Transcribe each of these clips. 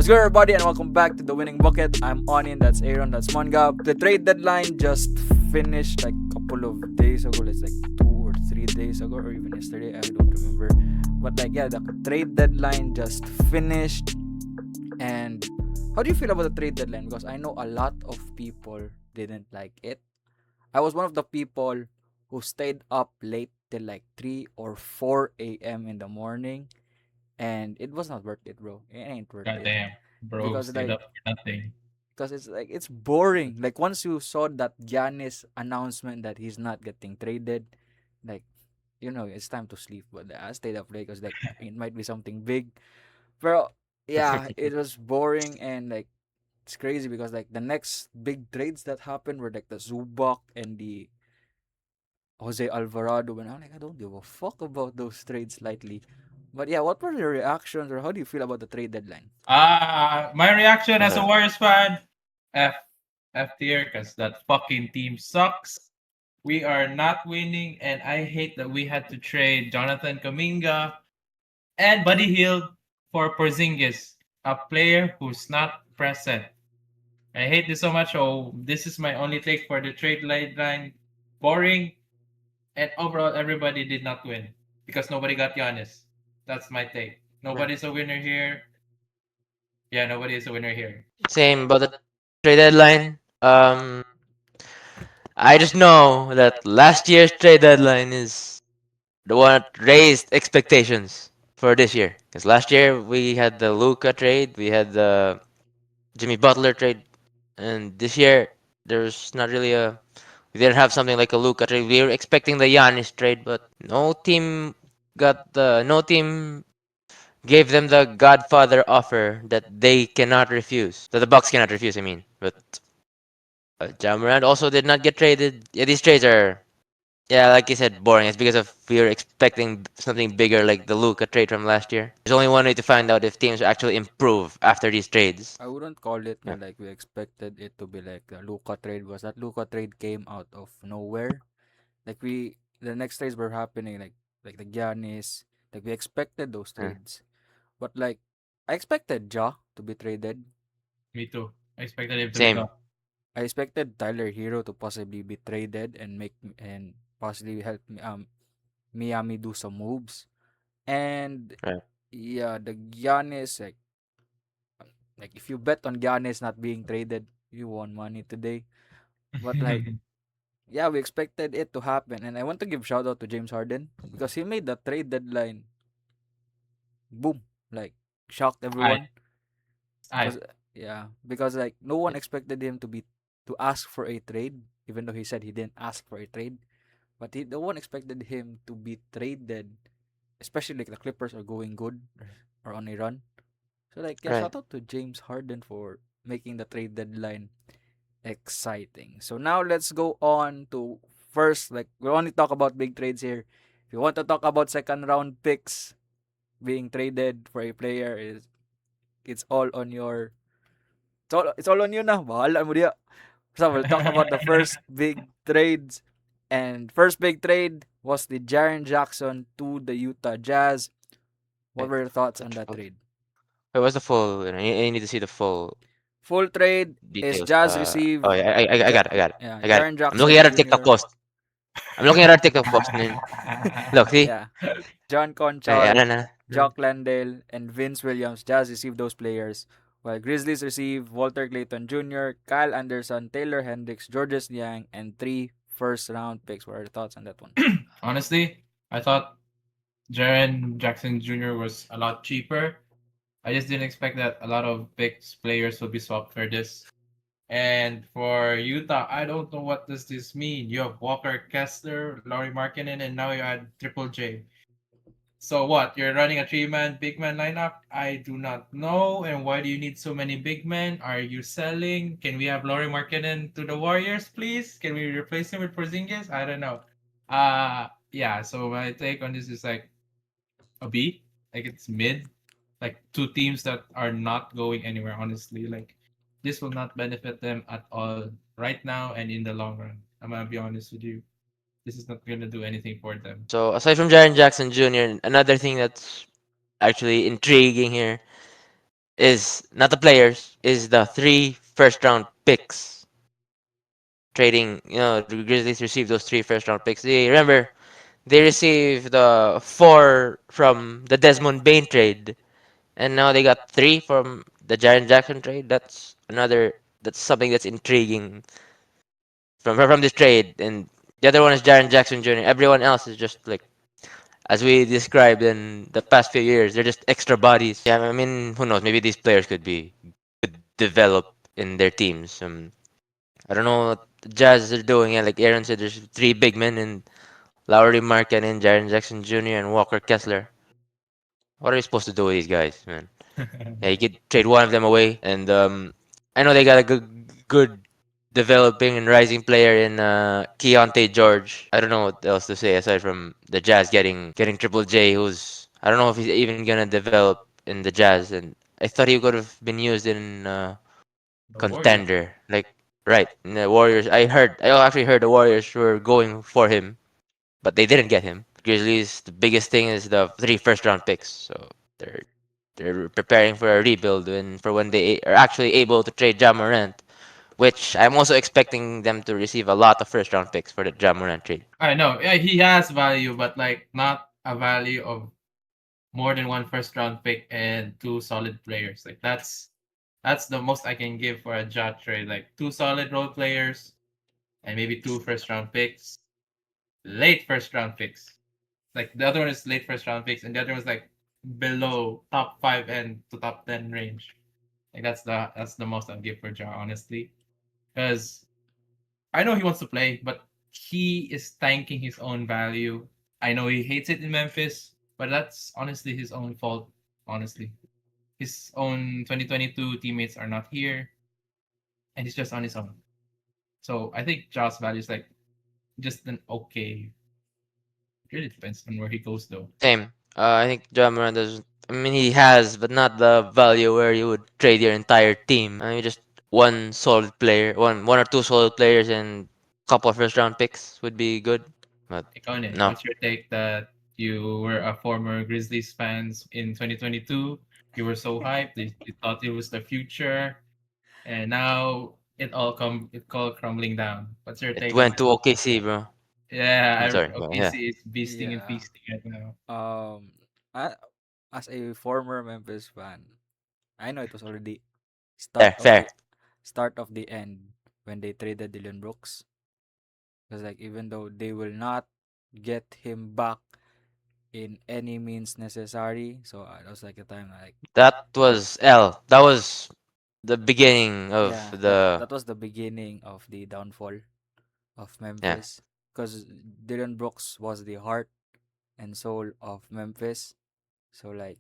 What's good, everybody, and welcome back to the Winning Bucket. I'm Onin, that's Aaron, that's Mongab. The trade deadline just finished like a couple of days ago. It's like 2 or 3 days ago, or even yesterday. I don't remember. But like, yeah, the trade deadline just finished. And how do you feel about the trade deadline? Because I know a lot of people didn't like it. I was one of the people who stayed up late till like 3 or 4 a.m. in the morning, and it was not worth it, bro. It ain't worth it Goddamn, bro, because stayed like up for nothing. it's boring. Like once you saw that Giannis announcement that he's not getting traded, like it's time to sleep. But I stayed up late because like it might be something big. But yeah, it was boring and like it's crazy because like the next big trades that happened were like the Zubac and the Jose Alvarado, and I'm like, I don't give a fuck about those trades lightly. But yeah, what were your reactions or how do you feel about the trade deadline? My reaction as a Uh-huh. Warriors fan, F F tier, because that fucking team sucks. We are not winning, and I hate that we had to trade Jonathan Kaminga and Buddy Hield for Porzingis, a player who's not present. I hate this so much. Oh, this is my only take for the trade deadline. Boring, and overall, everybody did not win because nobody got Giannis. That's my take. Right. Nobody's a winner here. Yeah, nobody is a winner here. Same about the trade deadline. I just know that last year's trade deadline is the one that raised expectations for this year. Because last year we had the Luca trade, we had the Jimmy Butler trade, and this year there's not really a. We didn't have something like a Luca trade. We were expecting the Giannis trade, but no team gave them the Godfather offer that they cannot refuse. That the Bucks cannot refuse. I mean, but Ja Morant also did not get traded. Yeah, these trades are, yeah, like you said, boring. It's because of we were expecting something bigger like the Luka trade from last year. There's only one way to find out if teams actually improve after these trades. I wouldn't call it Yeah. like we expected it to be like the Luca trade because that Luca trade came out of nowhere. Like the next trades were happening like the Giannis. Like we expected those Yeah. trades, but like I expected Ja to be traded. Me too. I expected him to be Same. gone. I expected Tyler Hero to possibly be traded and and possibly help Miami do some moves. And Right. yeah, the Giannis like if you bet on Giannis not being traded, you won money today. But like yeah, we expected it to happen, and I want to give shout out to James Harden because he made the trade deadline boom, like shocked I, everyone. I, Because yeah, because like no one expected him to ask for a trade, even though he said he didn't ask for a trade. But no one expected him to be traded, especially like the Clippers are going good or on a run. So like yeah, Right. shout out to James Harden for making the trade deadline exciting. So now let's go on to first, like we only talk about big trades here. If you want to talk about second round picks being traded for a player, is it's all on your it's all on you na. Bahala mo diya. So we'll talk about the first big trades. And first big trade was the Jaren Jackson to the Utah Jazz. What Right. were your thoughts on that Okay. trade? Wait, what's the full? You need to see the full Full trade is details. Jazz Oh receive yeah, I got it. I got it. yeah, I got it. Jaren I'm looking Jackson at our TikTok Jr. post. I'm looking at our TikTok post. And then, look, see. Yeah. John Yeah, Conchal, no, no. Jock Landale, and Vince Williams. Jazz received those players, while Grizzlies received Walter Clayton Jr., Kyle Anderson, Taylor Hendricks, Georges Niang, and three first round picks. What are your thoughts on that one? honestly, I thought Jaren Jackson Jr. was a lot cheaper. I just didn't expect that a lot of big players would be swapped for this. And for Utah, I don't know what does this mean. You have Walker Kessler, Laurie Markkinen, and now you add Triple J. So what? You're running a three-man big man lineup? I do not know. And why do you need so many big men? Are you selling? Can we have Laurie Markkinen to the Warriors, please? Can we replace him with Porzingis? I don't know. Yeah. So my take on this is like a B. Like it's mid. Like two teams that are not going anywhere. Honestly, like this will not benefit them at all right now and in the long run. I'm gonna be honest with you. This is not gonna do anything for them. So aside from Jaren Jackson Jr., another thing that's actually intriguing here is not the players, is the 3 first round picks. Trading, the Grizzlies received those 3 first round picks. They remember they received the 4 from the Desmond Bain trade, and now they got 3 from the Jaren Jackson trade. That's something that's intriguing from this trade. And the other one is Jaren Jackson Jr. Everyone else is just like, as we described in the past few years, they're just extra bodies. Yeah, I mean, who knows? Maybe these players could develop in their teams. I don't know what the Jazz are doing. Yeah, like Aaron said, there's 3 big men in Lowry Markin and Jaren Jackson Jr. and Walker Kessler. What are we supposed to do with these guys, man? Yeah, you could trade one of them away, and I know they got a good developing and rising player in Keontae George. I don't know what else to say aside from the Jazz getting Triple J, who's I don't know if he's even gonna develop in the Jazz, and I thought he could have been used in The Warriors. contender, like right in the Warriors. I actually heard the Warriors were going for him, but they didn't get him. Grizzlies, the biggest thing is the 3 first round picks, so they're they're preparing for a rebuild when they are actually able to trade Ja Morant, which I'm also expecting them to receive a lot of 1st round picks for the Ja Morant trade. I know. Yeah, he has value, but like not a value of more than one first round pick and 2 solid players. Like that's the most I can give for a Ja trade. Like 2 solid role players and maybe 2 first round picks, late first round picks. Like the other one is late first round picks, and the other one's like below top 5 and to top 10 range. Like that's the most I'll give for Ja, honestly, because I know he wants to play, but he is tanking his own value. I know he hates it in Memphis, but that's honestly his own fault. Honestly, his own 2022 teammates are not here, and he's just on his own. So I think Ja's value is like just an okay. It really depends on where he goes, though. Same. I think Ja Morant doesn't. I mean, he has, but not the value where you would trade your entire team. I mean, just one solid player, one or two solid players, and couple of 1st round picks would be good. But Iconic. no, What's your take that you were a former Grizzlies fans in 2022? You were so hyped. You thought it was the future, and now it all crumbling down. What's your it take on went that? to OKC, bro. Yeah, I'm sorry. Yeah. OKC is beasting and Yeah. feasting right now. I, as a former Memphis fan, I know it was already Fair, start of fair. the start of the end when they traded Dylan Brooks. Because like even though they will not get him back in any means necessary, so that was like a time like That was L. That was the beginning of yeah, the that was the beginning of the downfall of yeah. Memphis. Because Dylan Brooks was the heart and soul of Memphis. So like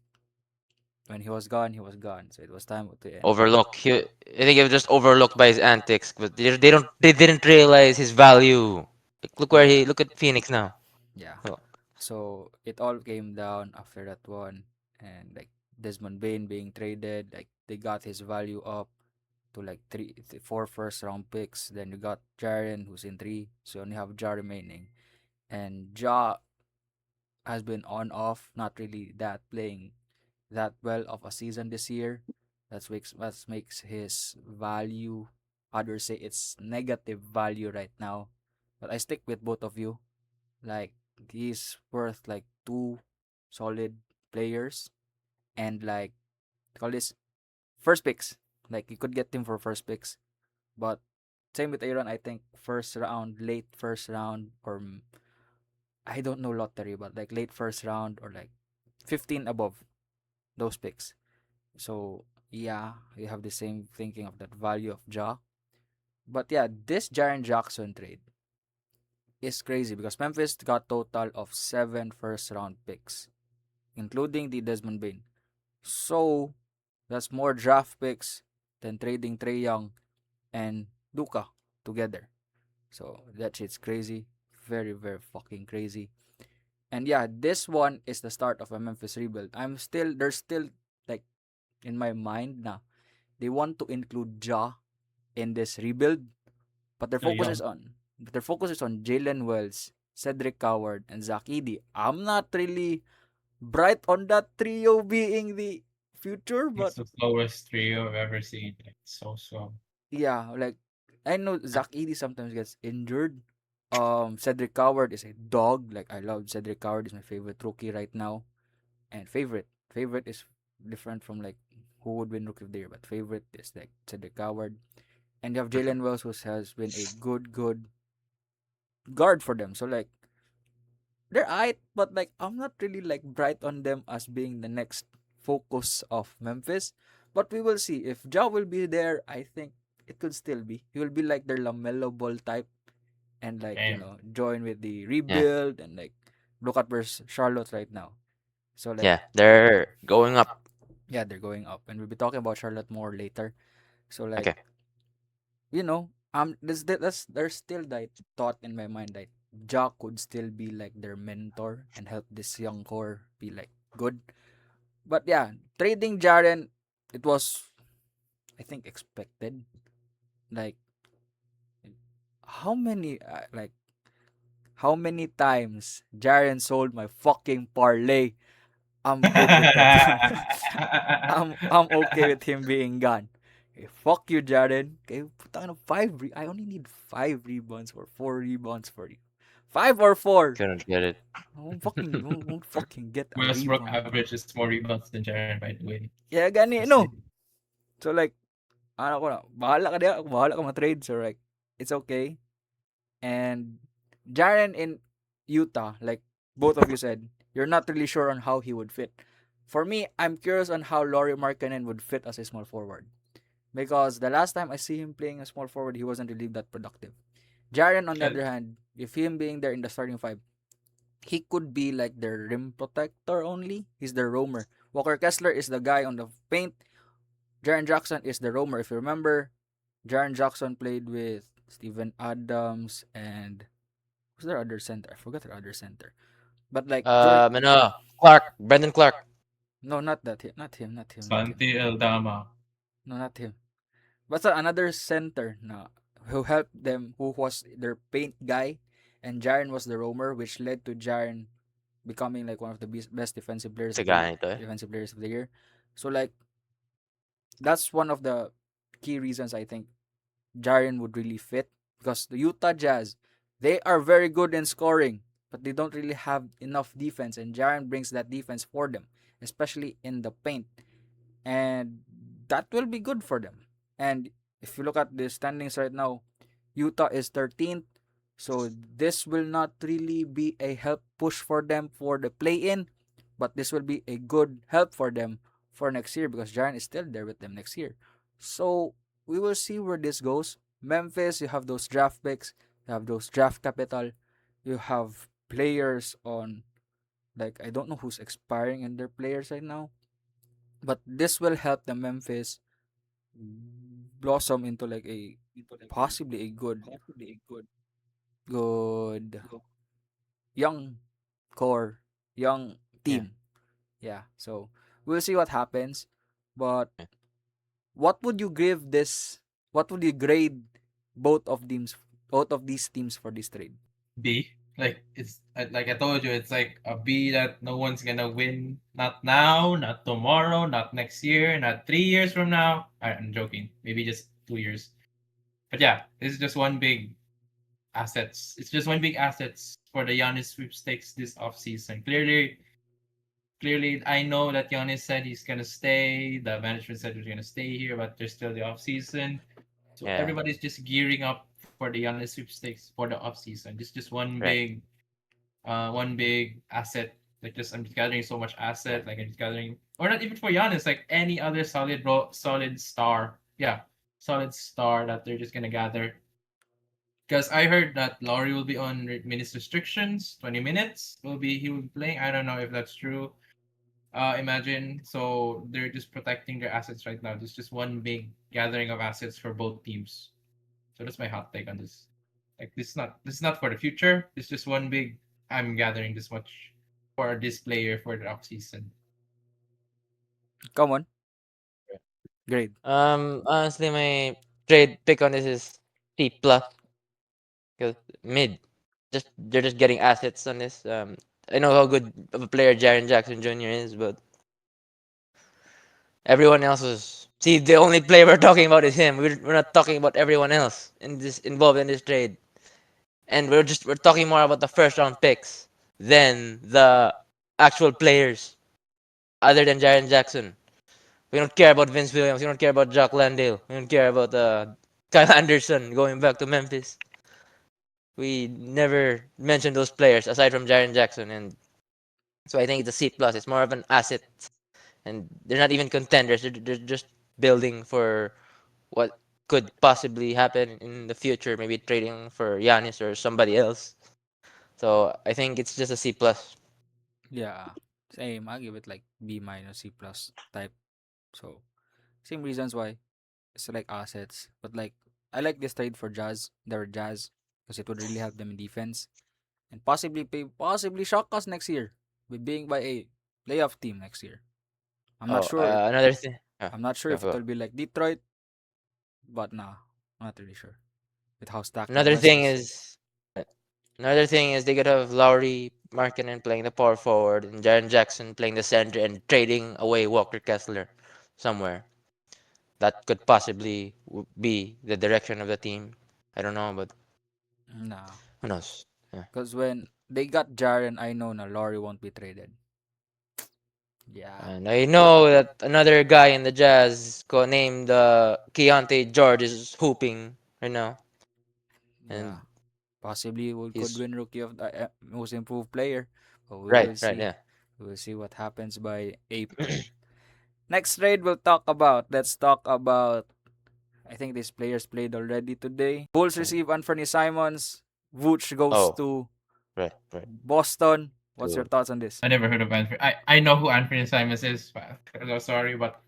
when he was gone, he was gone. So it was time to end. Overlook. I think he was just overlooked by his antics, but they didn't realize his value. Like, Yeah, look at Phoenix now. yeah. Oh, So it all came down after that one, and like Desmond Bain being traded, like they got his value up to like 4 first round picks. Then you got Jaren who's in 3, so you only have Ja remaining, and Ja has been on off, not really that playing that well of a season this year. That makes his value. Others say it's negative value right now, but I stick with both of you. Like he's worth like 2 solid players and like call this first picks. Like you could get him for first picks, but same with Aaron. I think first round, late first round, or I don't know lottery, but like late first round or like 15 above those picks. So yeah, we have the same thinking of that value of Ja. But yeah, this Jaren Jackson trade is crazy because Memphis got total of 7 first round picks, including the Desmond Bain. So that's more draft picks than trading Trey Young and Luka together. So that shit's crazy. Very, very fucking crazy. And yeah, this one is the start of a Memphis rebuild. There's still like in my mind na they want to include Ja in this rebuild, but their Still focus young. is on Jalen Wells, Cedric Coward, and Zach Edey. I'm not really bright on that trio being the future, It's but the slowest trio I've ever seen. Like, so slow. yeah, like I know Zach Eady sometimes gets injured. Cedric Coward is a dog. Like I love Cedric Coward is my favorite rookie right now. And favorite is different from like who would win rookie of the year, but favorite is like Cedric Coward. And you have Jalen Wells who has been a good guard for them. So like they're aight, but like I'm not really like bright on them as being the next focus of Memphis. But we will see. If Ja will be there, I think it could still be. He will be like their Lamelo Ball type and like, you Damn. know, join with the Yeah, rebuild and like look at where's Charlotte right now. So like yeah, they're going up. yeah, they're going up. And we'll be talking about Charlotte more later. So like, Okay. you know, there's still that thought in my mind that Ja could still be like their mentor and help this young core be like good. But yeah, trading Jaren, it was I think expected. Like how many how many times Jaren sold my fucking parlay? I'm good with that. I'm okay with him being gone. Okay, fuck you, Jaren. Okay, putang na I only need 5 rebounds or 4 rebounds for you. 5 or 4. Couldn't get it. Won't fucking get a Westbrook rebound. averages more rebounds than Jaren, by the way. Yeah, gani Just no. saying. So like, ano ko na, bahala ka ma-trade. So like, it's okay. And Jaren in Utah, like both of you said, you're not really sure on how he would fit. For me, I'm curious on how Laurie Markkanen would fit as a small forward. Because the last time I see him playing a small forward, he wasn't really that productive. Jaren, on the Uh, other hand, if him being there in the starting five, he could be like their rim protector only. He's their roamer. Walker Kessler is the guy on the paint. Jaren Jackson is the roamer. If you remember, Jaren Jackson played with Steven Adams and who's their other center? I forgot their other center. But like during Ano, Clark, Brendan Clark. no, not that him, not him. Santi Eldama. No, not him. But another center na who helped them, who was their paint guy, and Jaren was the roamer, which led to Jaren becoming like one of the best defensive players of the Taga nito eh. defensive players of the year. So like that's one of the key reasons I think Jaren would really fit because the Utah Jazz, they are very good in scoring, but they don't really have enough defense, and Jaren brings that defense for them, especially in the paint, and that will be good for them. And if you look at the standings right now, Utah is 13th, so this will not really be a help push for them for the play-in, but this will be a good help for them for next year because Jaren is still there with them next year. So we will see where this goes. Memphis, you have those draft picks, you have those draft capital, you have players on like I don't know who's expiring in their players right now, but this will help the Memphis blossom into like a possibly a good young core, young Yeah. team. Yeah. So we'll see what happens. But what would you give this? What would you grade both of these teams for this trade? B. Like it's like I told you, it's like a B that no one's gonna win. Not now, not tomorrow, not next year, not 3 years from now. I'm joking. Maybe just 2 years. But yeah, this is just one big assets. It's just one big assets for the Giannis sweepstakes this offseason. Clearly, I know that Giannis said he's gonna stay. The management said he's gonna stay here, but there's still the offseason. So Yeah. everybody's just gearing up for the Giannis sweepstakes for the offseason. Just Right. one big asset. Like just I'm just gathering so much asset. Like I'm just gathering, or not even for Giannis. Like any other solid star. Yeah, solid star that they're just gonna gather. Because I heard that Laurie will be on minutes restrictions. 20 minutes he will be playing. I don't know if that's true. Imagine so they're just protecting their assets right now. There's just one big gathering of assets for both teams. So that's my hot take on this. Like this is not for the future. It's just one big. I'm gathering this much for this player for the off season. Come on, grade. Honestly, my trade pick on this is C plus. Cause mid. Just they're just getting assets on this. I know how good of a player Jaren Jackson Jr. is, but Everyone else was. See, the only player we're talking about is him. We're not talking about everyone else in this involved in this trade, and we're talking more about the first round picks than the actual players other than Jaren Jackson. We don't care about Vince Williams. We don't care about Jock Landale. We don't care about Kyle Anderson going back to Memphis. We never mentioned those players aside from Jaren Jackson, and so I think it's a C plus. It's more of an asset, and they're not even contenders. They're just building for what could possibly happen in the future. Maybe trading for Giannis or somebody else. So I think it's just a C plus. Yeah, same. I give it like B minus C plus type. So same reasons why it's like assets, but like I like this trade for Jazz. Their Jazz because it would really help them in defense and possibly shock us next year with being by a playoff team next year. I'm not Oh, sure. another thing. I'm not sure Go, if it go. will be like Detroit, but nah, I'm not really sure with how stacked that Another West thing is. is Another thing is they could have Lowry Markkinen playing the power forward and Jaren Jackson playing the center and trading away Walker Kessler somewhere. That could possibly be the direction of the team. I don't know, but Nah, who knows? Yeah. because when they got Jaren, I know na Laurie won't be traded. Yeah, And I know that another guy in the Jazz named Keontae George is hooping right now, yeah. and Possibly we could he's win Rookie of the Most Improved Player, but we right, will right, see. yeah. We will see what happens by April. Next trade we'll talk about. Let's talk about. I think these players played already today. Bulls receive Anthony Simons. Vooch goes Oh, to right, right. Boston. What's your To thoughts on this? I never heard of Anthony. I know who Anthony Simons is. But I'm sorry, but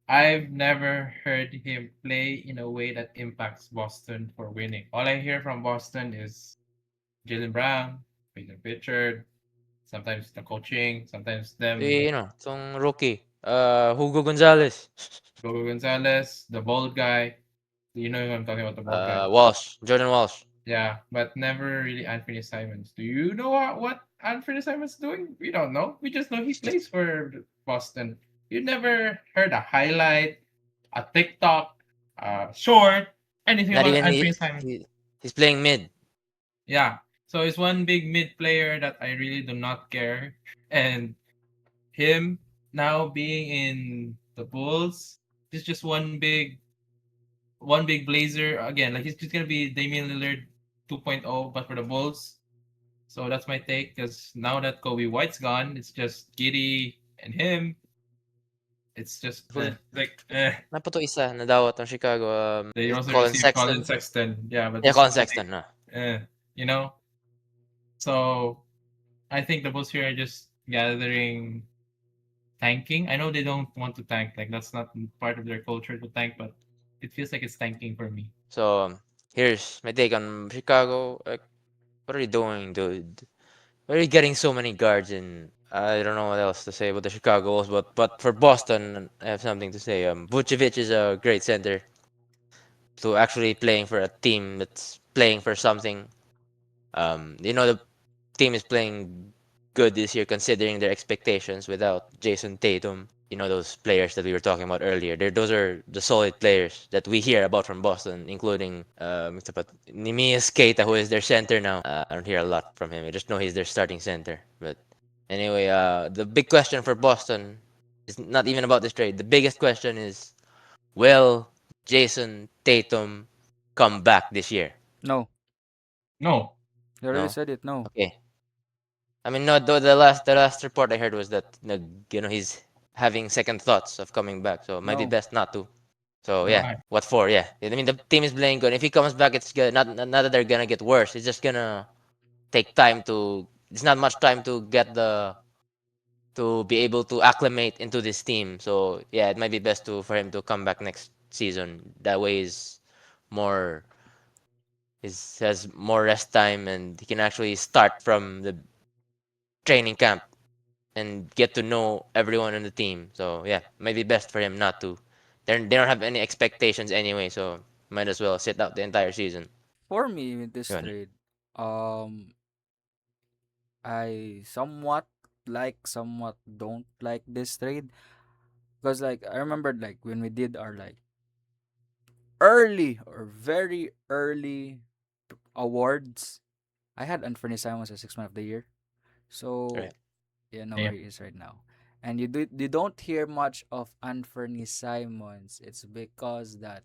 I've never heard him play in a way that impacts Boston for winning. All I hear from Boston is Jalen Brown, Peyton Pritchard, sometimes the coaching, sometimes them, itong rookie, Hugo Gonzalez, Gogo Gonzalez, the bald guy. You know who I'm talking about, the bald guy. Walsh, Jordan Walsh. Yeah, but never really Anthony Simons. Do you know what Anthony Simons is doing? We don't know. We just know he He's just plays for Boston. You never heard a highlight, a TikTok, short, anything not about even Anthony Simons. he's playing mid. Yeah. So it's one big mid player that I really do not care. And him now being in the Bulls is just one big blazer. Again, like he's just gonna be Damian Lillard 2.0, but for the Bulls. So that's my take. Because now that Kobe White's gone, it's just Giddy and him. It's just Uy, like napa to isa na dawat ng Chicago? they Is also Colin received Colin Sexton? Sexton. Yeah, but Yeah, this Colin one Sexton. No. you know. So I think the Bulls here are just gathering tanking. I know they don't want to tank, like that's not part of their culture to tank, but it feels like it's tanking for me. So here's my take on Chicago. Like, what are you doing, dude? Why are you getting so many guards in? I don't know what else to say about the Chicago Bulls, but for Boston, I have something to say. Vucevic is a great center to actually playing for a team that's playing for something. The team is playing good this year considering their expectations without Jason Tatum. Those players that we were talking about earlier. Those are the solid players that we hear about from Boston, including Nimias Keita, who is their center now. I don't hear a lot from him. I just know he's their starting center. But anyway, the big question for Boston is not even about this trade. The biggest question is, will Jason Tatum come back this year? No, No. you already No. said it. No. Okay. I mean, no. The last report I heard was that he's having second thoughts of coming back, so it might be No. best not to. So yeah, Why? what for? Yeah, I mean the team is playing good. If he comes back, it's good. Not that they're gonna get worse. It's just gonna take time to. It's not much time to get to be able to acclimate into this team. So yeah, it might be best for him to come back next season. That way is more has more rest time and he can actually start from the training camp and get to know everyone on the team. So yeah, maybe best for him not to. They don't have any expectations anyway, so might as well sit out the entire season. For me, with this Yun. trade, um, I somewhat somewhat don't like this trade. Because like I remembered like when we did our like early or very early awards, I had Anthony Simons as 6 man of the year. So Right. yeah, know where Yeah. he is right now. And you don't hear much of Anthony Simons. It's because that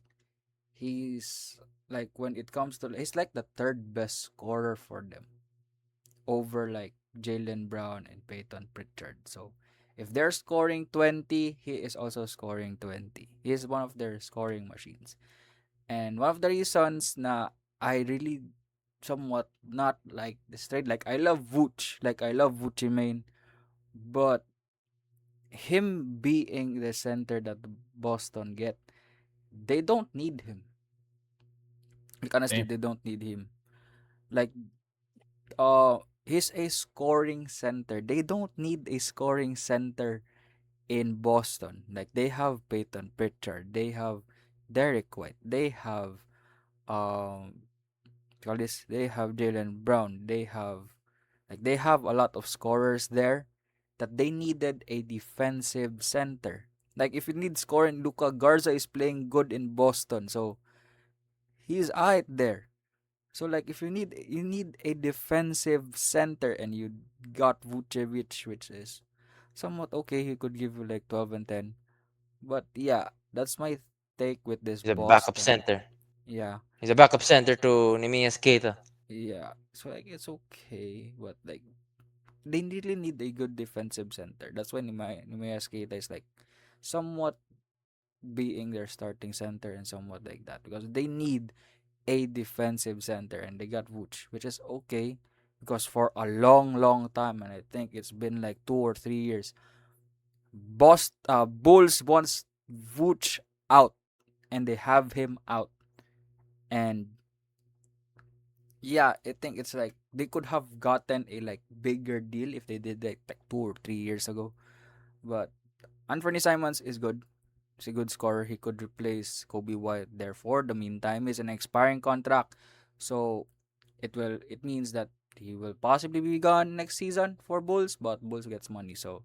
he's like when it comes to he's like the third best scorer for them over like Jalen Brown and Peyton Pritchard. So if they're scoring 20, he is also scoring 20. He is one of their scoring machines. And one of the reasons na I really somewhat not like this trade, like I love Vooch, like I love Vucci main, but him being the center that Boston get, they don't need him. Like honestly, Same. they don't need him. Like he's a scoring center. They don't need a scoring center in Boston. Like they have Peyton Pritchard, they have Derek White, they have um call this they have Jalen Brown, they have a lot of scorers there that they needed a defensive center. Like if you need scoring, Luca Garza is playing good in Boston, so he's out there. So like if you need a defensive center and you got Vucevic, which is somewhat okay, he could give you like 12 and 10. But yeah, that's my take with this He's a backup Boston. center. Yeah. He's a backup center to Nemias Keita. Yeah. So like it's okay, but like they really need a good defensive center. That's why Nimaya Skita is like somewhat being their starting center and somewhat like that because they need a defensive center and they got Vooch, which is okay because for a long, long time, and I think it's been like 2 or 3 years, Bulls wants Vooch out and they have him out. And yeah, I think it's like they could have gotten a like bigger deal if they did like 2 or 3 years ago. But Anthony Simons is good. He's a good scorer. He could replace Kobe White. Therefore, the meantime is an expiring contract. So it means that he will possibly be gone next season for Bulls, but Bulls gets money. So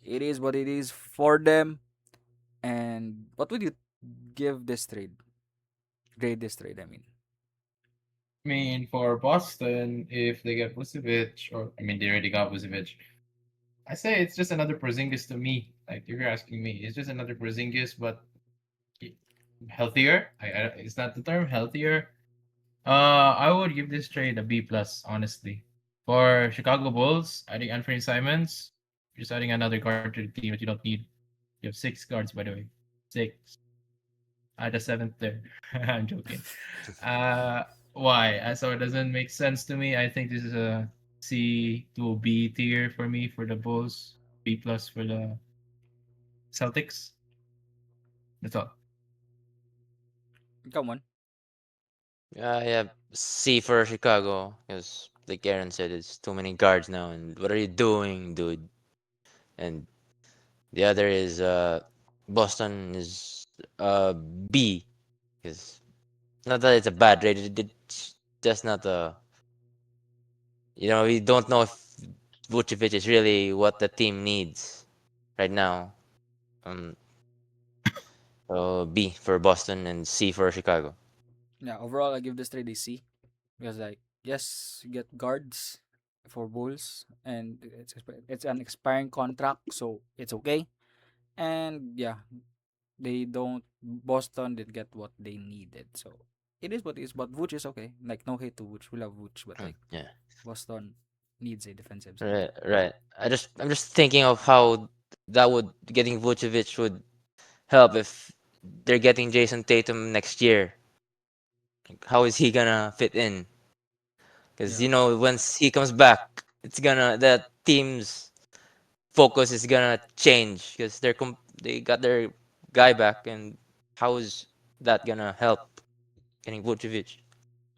it is what it is for them. And what would you give this trade? Grade this trade, I mean. I mean, for Boston, if they get Vucevic, or I mean, they already got Vucevic, I say it's just another Porzingis to me. Like, if you're asking me, it's just another Porzingis, but healthier. Is that the term? Healthier. I would give this trade a B plus, honestly. For Chicago Bulls, I think Anthony Simons, you're just adding another guard to the team that you don't need. You have 6 guards, by the way. 6. Add a seventh there. I'm joking. Uh, why? So it doesn't make sense to me. I think this is a C to B tier for me for the Bulls. B plus for the Celtics. That's all. Come on. Yeah, C for Chicago because like Aaron said, it's too many guards now. And what are you doing, dude? And the other is Boston is B because not that it's a bad rate. It's just not a we don't know if Vucevic is really what the team needs right now. Um, so B for Boston and C for Chicago. Yeah, overall I give this trade a C. Because like yes, you get guards for Bulls and it's an expiring contract, so it's okay. And yeah, they don't Boston did get what they needed. So it is what it is, but Vooch is okay. Like no hate to Vooch. We love Vooch, but like Yeah, Boston needs a defensive right, center. right. I'm just thinking of how that would getting Vucevic would help if they're getting Jason Tatum next year. Like, how is he gonna fit in? Because Yeah. once he comes back, it's gonna the team's focus is gonna change because they got their guy back, and how is that gonna help getting Vucevic?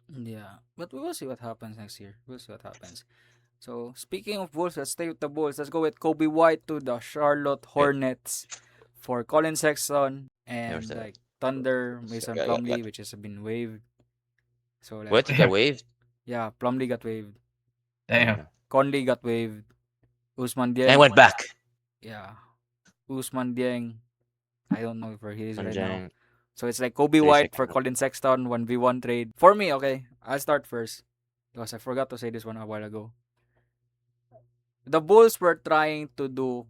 Yeah. But we will see what happens next year. We'll see what happens. So speaking of Bulls, let's stay with the Bulls. Let's go with Kobe White to the Charlotte Okay, Hornets for Colin Sexton there's and the like Thunder Mason got Plumlee, which has been waived. So like what he got waived. yeah, Plumlee got waived. I don't Damn. know. Conley got waived. Usman And Dieng, went back. yeah. Usman Dieng. I don't know where he is right now. Sunjang, So it's like Kobe 3 White for seconds. Colin Sexton 1v1 trade. For me, okay, I'll start first because I forgot to say this one a while ago. The Bulls were trying to do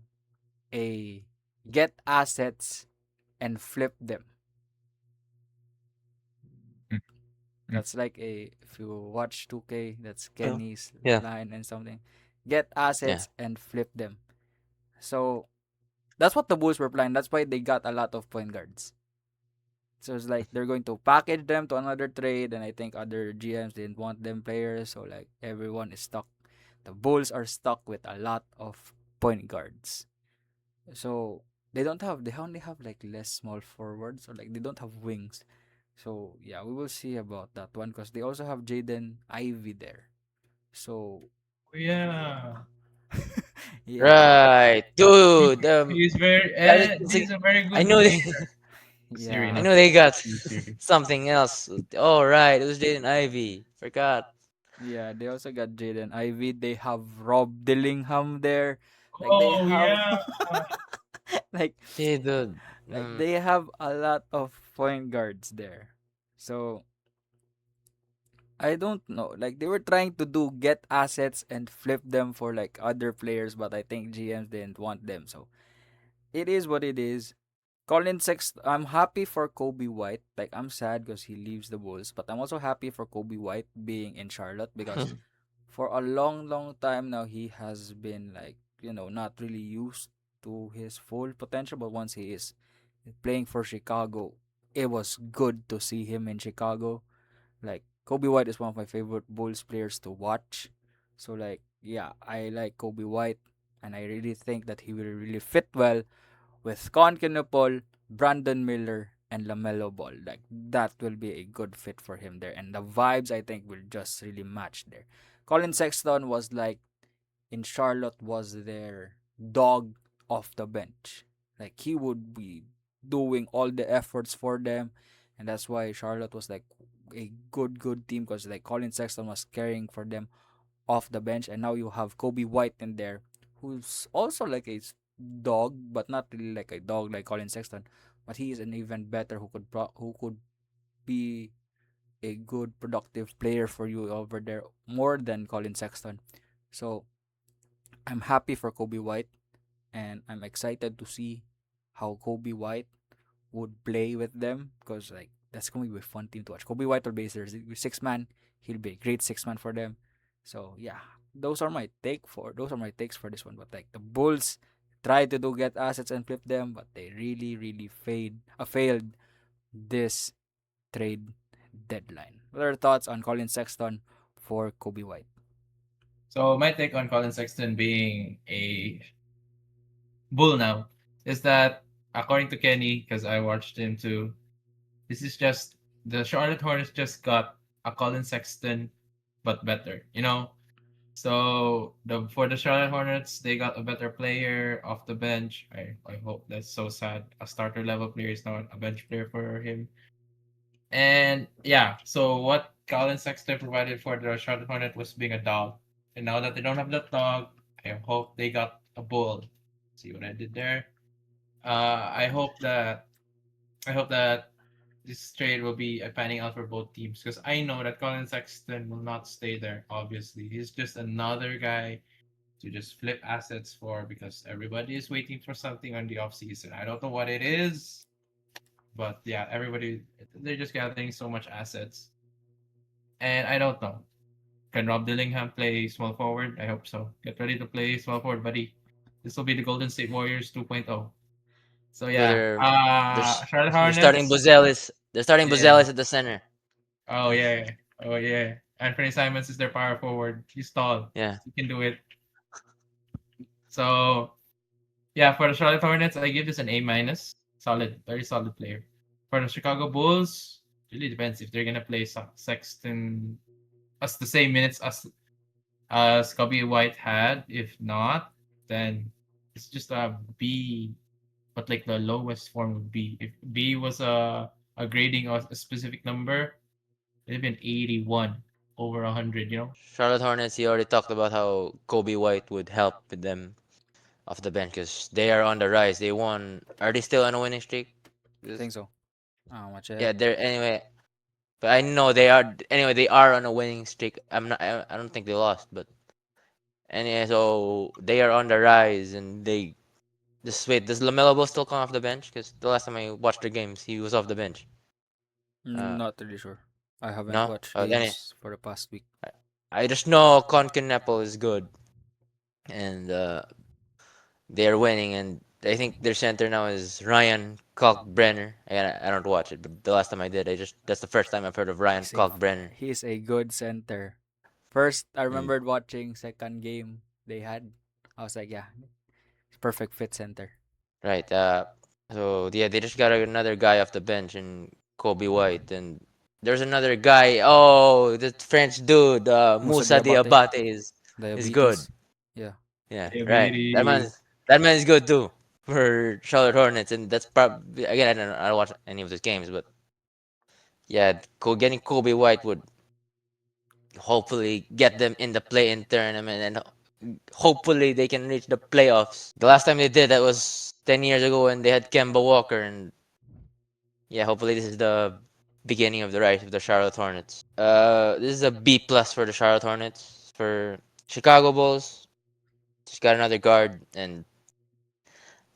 a get assets and flip them. Mm, mm. That's like a if you watch 2K, that's Yeah. Kenny's Yeah. line and something. Get Yeah. assets and flip them. So that's what the Bulls were planning. That's why they got a lot of point guards. So it's like they're going to package them to another trade, and I think other GMs didn't want them players, so like everyone is stuck. The Bulls are stuck with a lot of point guards. So they only have like less small forwards or like they don't have wings. So yeah, we will see about that one because they also have Jaden Ivy there. So Oh, yeah. yeah, Right, He, dude. he's very Yeah, he's a very I good know they, player. Siri, yeah, I not know they got Siri. something else. Oh, right, it was Jaden Ivy. Forgot. yeah. They also got Jaden Ivy. They have Rob Dillingham there. Like they Oh have yeah. like Hey, dude. they have a lot of point guards there. So I don't know. Like they were trying to do get assets and flip them for like other players, but I think GMs didn't want them. So it is what it is. Colin Sexton, I'm happy for Kobe White. Like I'm sad because he leaves the Bulls, but I'm also happy for Kobe White being in Charlotte because for a long, long time now he has been like not really used to his full potential. But once he is playing for Chicago, it was good to see him in Chicago. Like Kobe White is one of my favorite Bulls players to watch. So like yeah, I like Kobe White, and I really think that he will really fit well with Conkinopol, Brandon Miller, and Lamelo Ball. Like that will be a good fit for him there, and the vibes I think will just really match there. Colin Sexton was like in Charlotte was their dog off the bench. Like he would be doing all the efforts for them, and that's why Charlotte was like a good team because like Colin Sexton was carrying for them off the bench, and now you have Kobe White in there, who's also like a dog, but not really like a dog like Colin Sexton, but he is an even better who could be a good productive player for you over there more than Colin Sexton. So I'm happy for Kobe White, and I'm excited to see how Kobe White would play with them because like that's going to be a fun team to watch. Kobe White will be their six man. He'll be a great six man for them. So yeah, those are my takes for this one. But like the Bulls tried to do get assets and flip them, but they really failed this trade deadline. What are your thoughts on Colin Sexton for Kobe White? So my take on Colin Sexton being a bull now is that according to Kenny, because I watched him too, this is just the Charlotte Hornets just got a Colin Sexton but better, you know. So for the Charlotte Hornets, they got a better player off the bench. I hope that's so sad. A starter level player is not a bench player for him. And yeah, so what Colin Sexton provided for the Charlotte Hornet was being a dog. And now that they don't have that dog, I hope they got a bull. See what I did there? I hope that this trade will be panning out for both teams because I know that Colin Sexton will not stay there. Obviously, he's just another guy to just flip assets for because everybody is waiting for something on the off season. I don't know what it is, but yeah, everybody they're just gathering so much assets, and I don't know. Can Rob Dillingham play small forward? I hope so. Get ready to play small forward, buddy. This will be the Golden State Warriors 2.0. So So yeah, Charlotte they're starting Hornets. Buzelis. They're starting Yeah. Buzelis at the center. Oh yeah. Oh yeah. Anthony Simons is their power forward. He's tall. Yeah. He can do it. So yeah, for the Charlotte Hornets, I give this an A minus. Solid, very solid player. For the Chicago Bulls, really depends if they're gonna play Sexton as the same minutes as Kobe White had. If not, then it's just a B, but like the lowest form would be if B was a grading of a specific number, it'd be an 81 over 100. Charlotte Hornets, he already talked about how Kobe White would help with them off the bench because they are on the rise. They won. Are they still on a winning streak? I think so. Watch Yeah, it. they're anyway. But I know they are. Anyway, they are on a winning streak. I'm not. I don't think they lost, but anyway, so they are on the rise, and they just wait. Does Lamelo Ball still come off the bench? Because the last time I watched their games, he was off the bench. Not really sure. I haven't No. watched Then games for the past week. I just know Concanapple is good, and they're winning, and I think their center now is Ryan Kalkbrenner. Again, I don't watch it, but the last time I did, that's the first time I've heard of Ryan He's a Kalkbrenner. he's a good center. First, I Mm, remembered watching second game they had. I was like, yeah, perfect fit center. right. So yeah, they just got another guy off the bench, and Kobe White, and there's another guy. Oh, the French dude, Musa Musa Diabate, Diabate is good. diabetes. Yeah, Yeah, right. Diabetes. That man is good too for Charlotte Hornets, and that's probably again I don't watch any of those games, but yeah, getting Kobe White would hopefully get them in the play-in tournament, and hopefully they can reach the playoffs. The last time they did that was 10 years ago when they had Kemba Walker, and yeah, hopefully this is the beginning of the rise of the Charlotte Hornets. This is a B plus for the Charlotte Hornets. For Chicago Bulls, just got another guard, and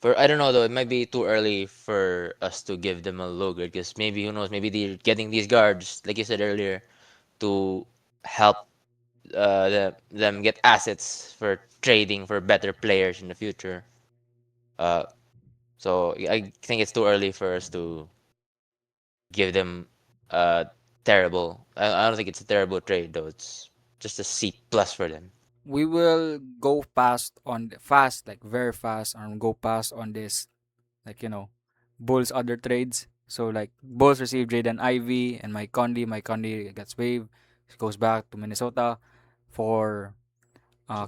for I don't know though, it might be too early for us to give them a low grade because maybe who knows, maybe they're getting these guards, like you said earlier, to help them get assets for trading for better players in the future. Uh, so I think it's too early for us to give them terrible. I don't think it's a terrible trade though. It's just a C plus for them. we will go fast, like very fast, and go past on this, like Bulls other trades. So like Bulls receive Jaden Ivey and Mike Conley. Mike Conley gets waived, goes back to Minnesota for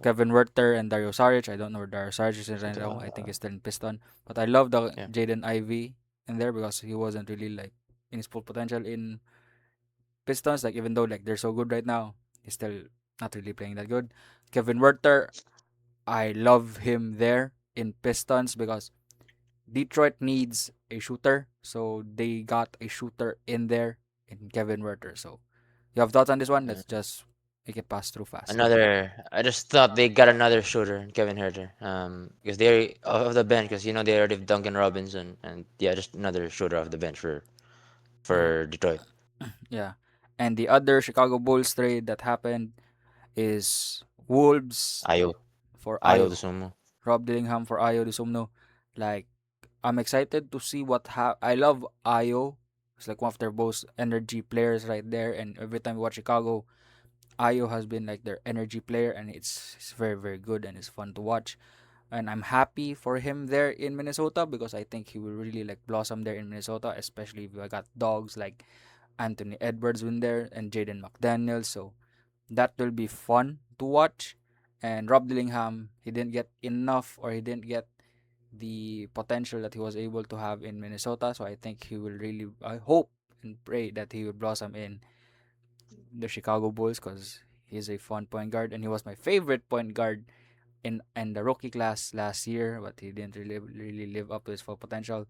Kevin Werther and Dario Saric. I don't know where Dario Saric is right now. I think he's still in Piston. But I love the Yeah. Jaden Ivey in there because he wasn't really like in his full potential in Pistons. Like even though like they're so good right now, he's still not really playing that good. Kevin Werther, I love him there in Pistons because Detroit needs a shooter, so they got a shooter in there in Kevin Werther. So you have thoughts on this one? Let's just make it pass through fast. I just thought they got another shooter, Kevin Herter. Because they're off the bench, because they already have Duncan Robinson, and yeah, just another shooter off the bench for Detroit. Yeah. And the other Chicago Bulls trade that happened is Wolves Ayo, for Ayo Ayo. Dosunmu. Rob Dillingham for Ayo Dusumno. Like, I'm excited to see I love Ayo. It's like one of their most energy players right there. And every time we watch Chicago, Ayo has been like their energy player, and it's very very good and it's fun to watch. And I'm happy for him there in Minnesota because I think he will really like blossom there in Minnesota, especially if I got dogs like Anthony Edwards in there and Jaden McDaniels. So that will be fun to watch. And Rob Dillingham, he didn't get enough or he didn't get the potential that he was able to have in Minnesota. So I think he will really, I hope and pray that he will blossom in the Chicago Bulls because he's a fun point guard and he was my favorite point guard in the rookie class last year, but he didn't really live up to his full potential.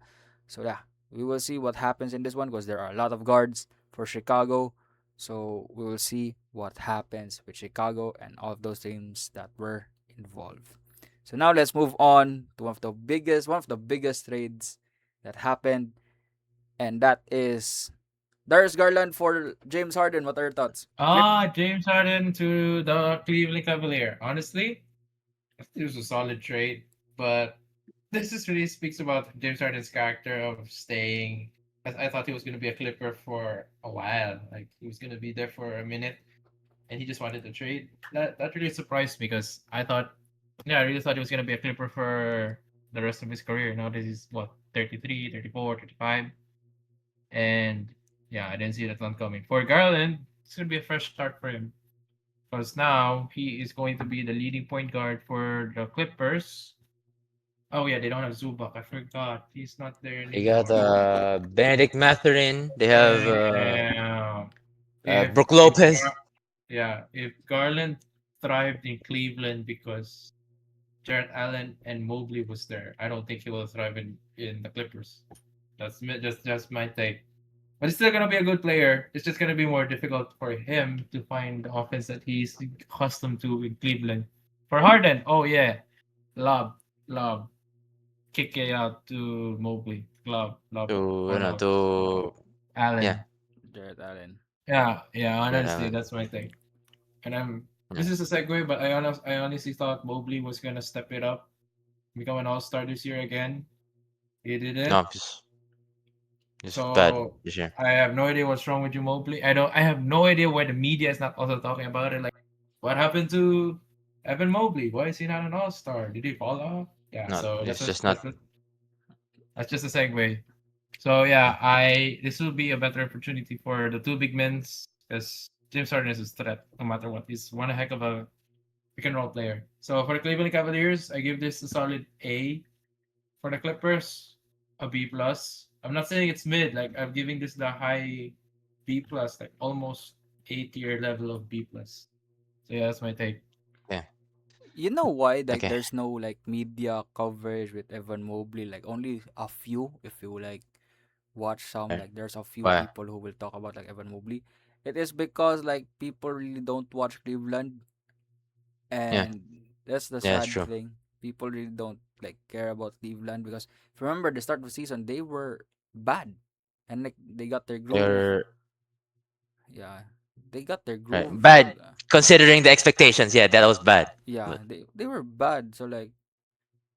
So yeah, we will see what happens in this one because there are a lot of guards for Chicago. So we will see what happens with Chicago and all of those teams that were involved. So now let's move on to one of the biggest trades that happened, and that is Darius Garland for James Harden. What are your thoughts? James Harden to the Cleveland Cavalier. Honestly, it was a solid trade, but this just really speaks about James Harden's character of staying. I thought he was going to be a Clipper for a while. Like he was going to be there for a minute, and he just wanted to trade. That really surprised me because I really thought he was going to be a Clipper for the rest of his career. Now this is what 33, 34, 35, and yeah, I didn't see that one coming. For Garland, it's going to be a fresh start for him because now he is going to be the leading point guard for the Clippers. Oh yeah, they don't have Zubac. I forgot he's not there They got anymore. Benedict Mathurin. They have Damn. If Brook if Lopez. if Garland thrived in Cleveland because Jarrett Allen and Mobley was there, I don't think he will thrive in the Clippers. That's just my take. But he's still gonna be a good player. It's just gonna be more difficult for him to find the offense that he's accustomed to in Cleveland. For Harden, oh yeah, lob, lob, kick it out to Mobley, lob, To all out. yeah, Allen. Jared Allen. Yeah. Jared Honestly, Allen. that's my thing. And Yeah. this is a segue, but I honestly thought Mobley was gonna step it up, become an all-star this year again. He didn't. No, just bad So this year. I have no idea what's wrong with you, Mobley. I have no idea why the media is not also talking about it. Like, what happened to Evan Mobley? Why is he not an all-star? Did he fall off? Yeah, Not so it's just not that's just a segue. So yeah, I this will be a better opportunity for the two big men because James Harden is a threat no matter what. He's one heck of a pick and roll player. So for the Cleveland Cavaliers, I give this a solid A. For the Clippers, a B plus. I'm not saying it's mid. Like I'm giving this the high B plus, like almost A tier level of B plus. So yeah, that's my take. yeah. You know why like Okay. there's no like media coverage with Evan Mobley? Like only a few, if you like watch some, Right. like there's a few Why? people who will talk about like Evan Mobley. It is because like people really don't watch Cleveland, Yeah. and that's the Yeah, that's sad true. thing. People really don't like care about Cleveland because if you remember the start of the season they were bad, and like they got their groove. They're Yeah, they got their right. groove. So Bad considering the expectations. Yeah, that was bad. yeah, But they were bad. So like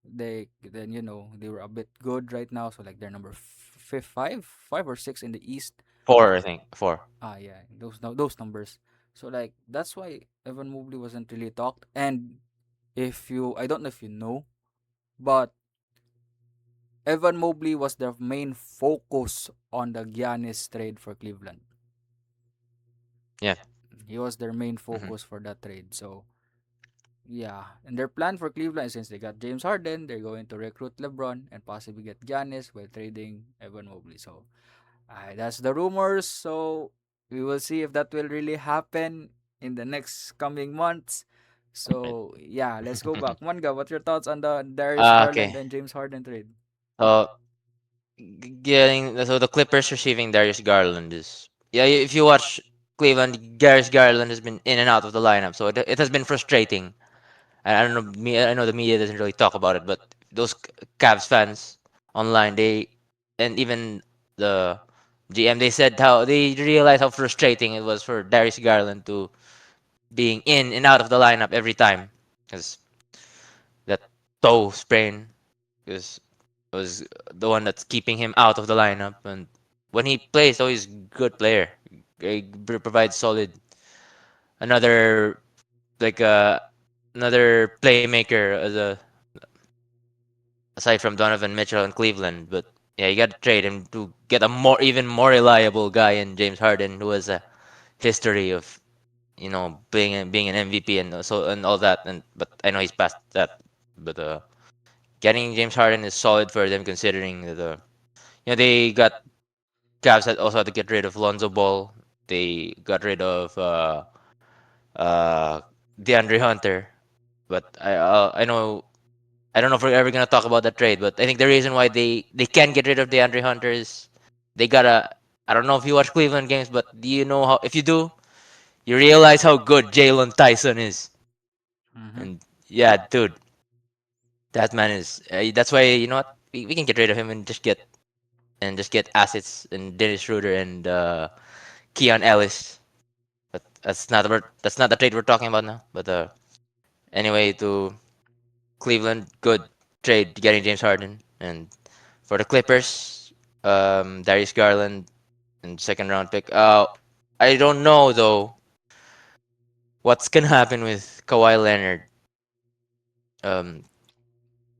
they then they were a bit good right now. So like they're number five or six in the East. four, I think. Four. Ah, yeah, those numbers. So like that's why Evan Mobley wasn't really talked. And if you, I don't know if you know, but Evan Mobley was the main focus on the Giannis trade for Cleveland. Yeah. He was their main Hmm. focus for that trade. So yeah, and their plan for Cleveland, since they got James Harden, they're going to recruit LeBron and possibly get Giannis while trading Evan Mobley. So that's the rumors. So we will see if that will really happen in the next coming months. Right. So yeah, let's go back. Manga, what's your thoughts on the Darius Garland Okay. and James Harden trade? So getting so the Clippers receiving Darius Garland is yeah. If you watch Cleveland, Darius Garland has been in and out of the lineup, so it has been frustrating. I don't know me. I know the media doesn't really talk about it, but those Cavs fans online, they and even the GM, they said how they realized how frustrating it was for Darius Garland to being in and out of the lineup every time because that toe sprain was the one that's keeping him out of the lineup. And when he plays, though, he's a good player. He provides solid another like another playmaker as a aside from Donovan Mitchell in Cleveland. But yeah, you got to trade him to get a even more reliable guy in James Harden, who has a history of being an MVP and so and all that. And but I know he's past that. But getting James Harden is solid for them considering the they got Cavs had also had to get rid of Lonzo Ball. They got rid of uh, DeAndre Hunter. But I know I don't know if we're ever gonna talk about that trade. But I think the reason why they can get rid of DeAndre Hunter is they gotta. I don't know if you watch Cleveland games, but do you know how? If you do, you realize how good Jalen Tyson is. Mm-hmm. And yeah, dude, that man is. That's why we can get rid of him and just get assets and Dennis Schroeder and Keon Ellis. But that's not the trade we're talking about now. But anyway, to Cleveland, good trade getting James Harden, and for the Clippers, Darius Garland and second round pick. I don't know though what's gonna happen with Kawhi Leonard. Um,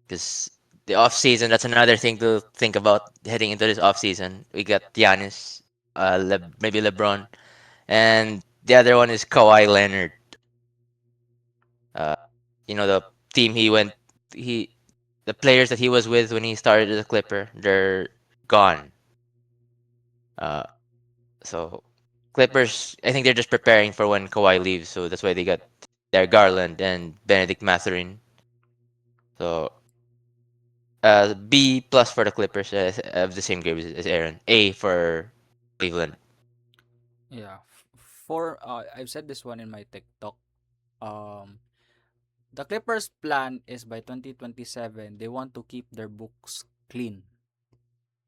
because the off season, that's another thing to think about heading into this off season. We got Giannis, maybe LeBron, and the other one is Kawhi Leonard. Uh, the team he the players that he was with when he started as a Clipper, they're gone. Uh, so Clippers, I think they're just preparing for when Kawhi leaves, so that's why they got their Garland and Benedict Mathurin. So B plus for the Clippers of the same grade as Aaron. A for Cleveland. Yeah. For I've said this one in my TikTok. Um, the Clippers' plan is by 2027 they want to keep their books clean.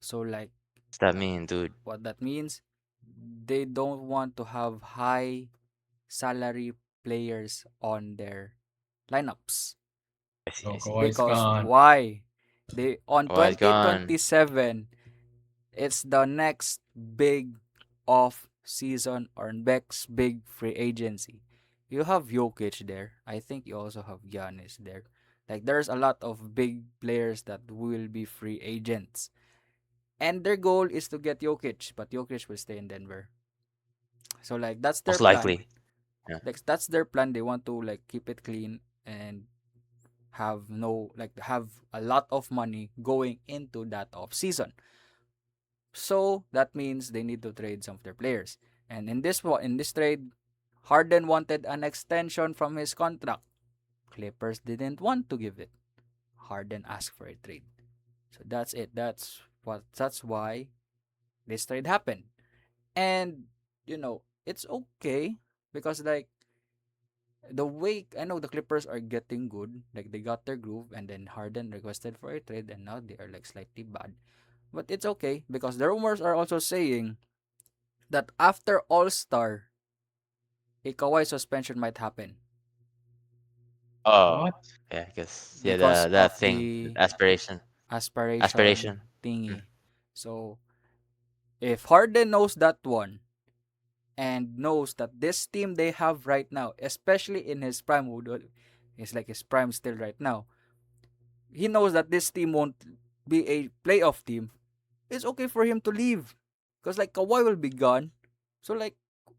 So like What's that uh, mean, dude? what that means, they don't want to have high salary players on their lineups. I see, I So see. Kawhi's Because gone. why? They on Oh, it's gone. 2027, it's the next big off season or next big free agency. You have Jokic there. I think you also have Giannis there. Like there's a lot of big players that will be free agents. And their goal is to get Jokic, but Jokic will stay in Denver. So like that's their Most plan. likely. Yeah. Like that's their plan. They want to like keep it clean and have no like have a lot of money going into that off season. So that means they need to trade some of their players. And in this trade, Harden wanted an extension from his contract. Clippers didn't want to give it. Harden asked for a trade. So that's it. That's why this trade happened. And it's okay because like the way I know the Clippers are getting good, like they got their groove and then Harden requested for a trade and now they are like slightly bad. But it's okay because the rumors are also saying that after All-Star, a Kawhi suspension might happen Oh, What? yeah, because yeah, because of that thing, the aspiration, aspiration aspiration. Mm. thingy. So if Harden knows that one and knows that this team they have right now, especially in his prime, it's like his prime still right now, he knows that this team won't be a playoff team. It's okay for him to leave because like Kawhi will be gone. So like,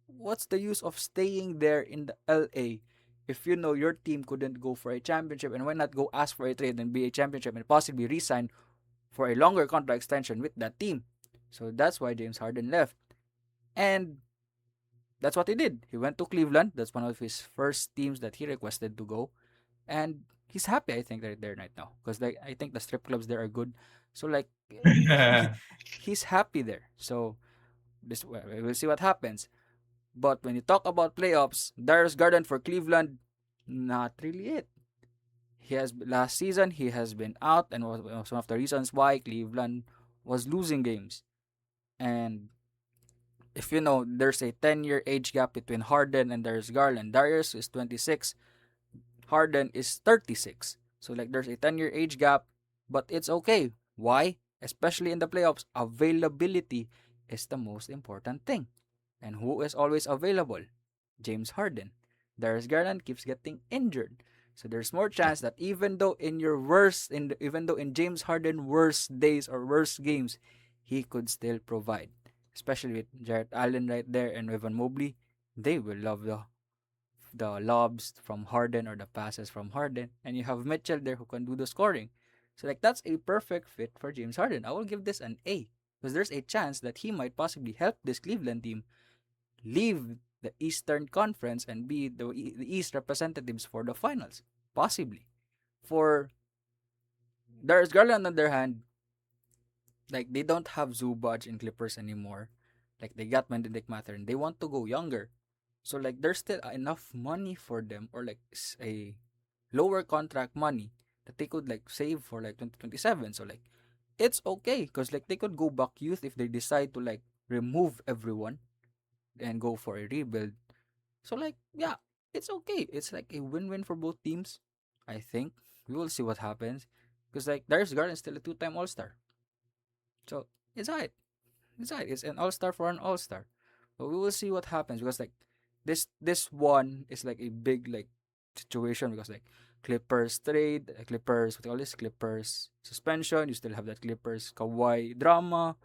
what's the use of staying there in the LA if you know your team couldn't go for a championship, and why not go ask for a trade and be a championship and possibly resign for a longer contract extension with that team? So that's why James Harden left. And that's what he did. He went to Cleveland. That's one of his first teams that he requested to go. And he's happy, I think, right there right now. Because like I think the strip clubs there are good. So like he's happy there. So we'll see what happens. But when you talk about playoffs, Darius Garden for Cleveland, not really it. He has last season he has been out and was one of the reasons why Cleveland was losing games. And if you know, there's a 10-year age gap between Harden and Darius Garland. Darius is 26, Harden is 36. So like there's a 10-year age gap, but it's okay. Why? Especially in the playoffs, availability is the most important thing. And who is always available? James Harden. Darius Garland keeps getting injured. So there's more chance that even though in James Harden worst days or worst games, he could still provide. Especially with Jarrett Allen right there and Evan Mobley, they will love the lobs from Harden or the passes from Harden, and you have Mitchell there who can do the scoring. So like that's a perfect fit for James Harden. I will give this an A because there's a chance that he might possibly help this Cleveland team leave the Eastern Conference and be the East representatives for the finals, possibly. For Darius Garland, on the other hand, like they don't have Zubac in Clippers anymore. Like they got Benedict Mathurin. They want to go younger. So like there's still enough money for them or like a lower contract money that they could like save for like 2027. So like it's okay because like they could go back youth if they decide to like remove everyone and go for a rebuild. So like yeah, it's okay. It's like a win-win for both teams. I think we will see what happens because like Darius Garland is still a two-time All-Star. So it's alright. It's alright. It's an All-Star for an All-Star. But we will see what happens because like this one is like a big like situation because like Clippers trade, Clippers what do you call this Clippers suspension. You still have that Clippers Kawhi drama.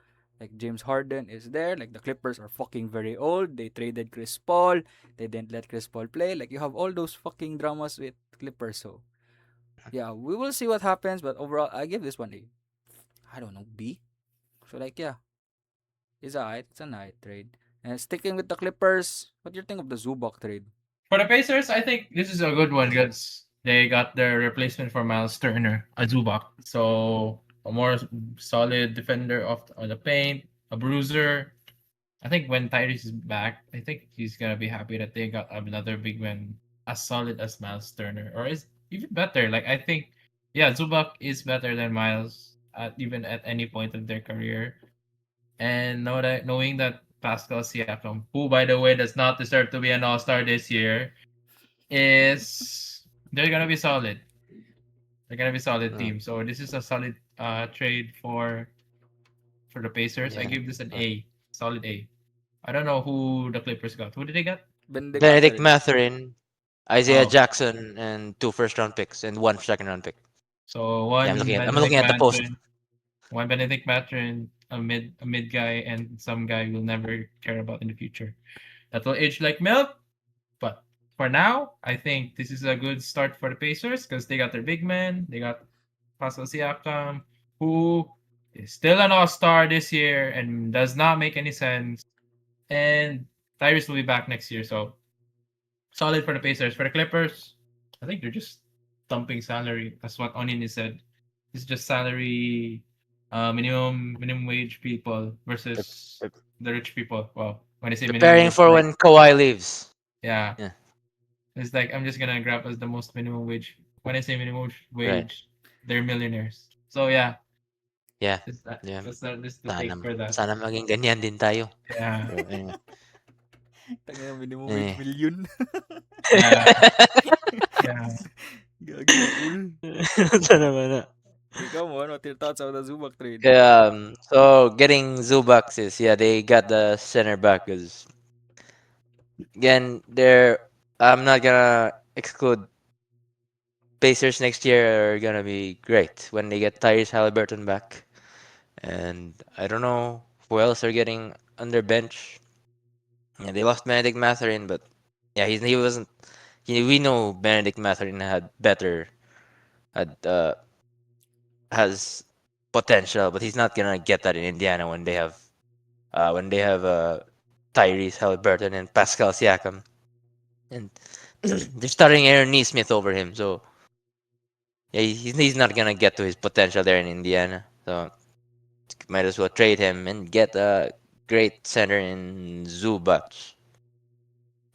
Like James Harden is there. Like the Clippers are fucking very old. They traded Chris Paul. They didn't let Chris Paul play. Like you have all those fucking dramas with Clippers. So yeah, we will see what happens. But overall, I give this one a I don't know B. So like yeah, it's alright. It's a night trade. And sticking with the Clippers, what do you think of the Zubac trade? For the Pacers, I think this is a good one because they got their replacement for Miles Turner, a Zubac. So a more solid defender on the paint, a bruiser. I think when Tyrese is back, I think he's gonna be happy that they got another big man as solid as Miles Turner, or is even better. Like I think, yeah, Zubac is better than Miles even at any point of their career. And knowing that Pascal Siakam, who by the way does not deserve to be an All Star this year, is they're gonna be solid. They're gonna be solid Mm, team. So this is a solid trade for the Pacers. I yeah. give this an Mm. A, solid A. I don't know who the Clippers got. Who did they get? Benedict Benedict Mathurin. Mathurin, Isaiah Oh, Jackson, and 2 first-round picks and 1 second-round pick. so Yeah, one I'm looking Benedict at the post. Mathurin, a mid guy, and some guy we'll never care about in the future. That will age like milk. But for now, I think this is a good start for the Pacers because they got their big man. They got Pascal Siakam, who is still an all-star this year and does not make any sense. And Tyrese will be back next year, so solid for the Pacers. For the Clippers, I think they're just dumping salary. That's what Onin said. It's just salary, minimum wage people Pre- versus pre- the rich people. Well, when I say minimum Preparing wage, for like when Kawhi leaves. yeah, Yeah, it's like I'm just gonna grab as the most minimum wage. When I say minimum right. wage, they're millionaires. So yeah, Yeah, this that yeah. this the Sana, take for that. sana maging ganyan din tayo. Yeah, So, anyway. Tangina minimum wage Eh. million. yeah, yeah. Gagi na cool. Sana naman na. Ikaw mo, what your thoughts on the Zubac trade? Yeah, so getting Zubac is, yeah, they got the center back because, again, I'm not gonna exclude Pacers next year are gonna be great when they get Tyrese Halliburton back. And I don't know who else are getting on their bench. Yeah, they lost Benedict Mathurin, but yeah, he wasn't. We know Benedict Mathurin had has potential, but he's not gonna get that in Indiana when they have Tyrese Halliburton and Pascal Siakam, and they're starting Aaron Neesmith over him. So yeah, he's not gonna get to his potential there in Indiana. So might as well trade him and get a great center in Zubac.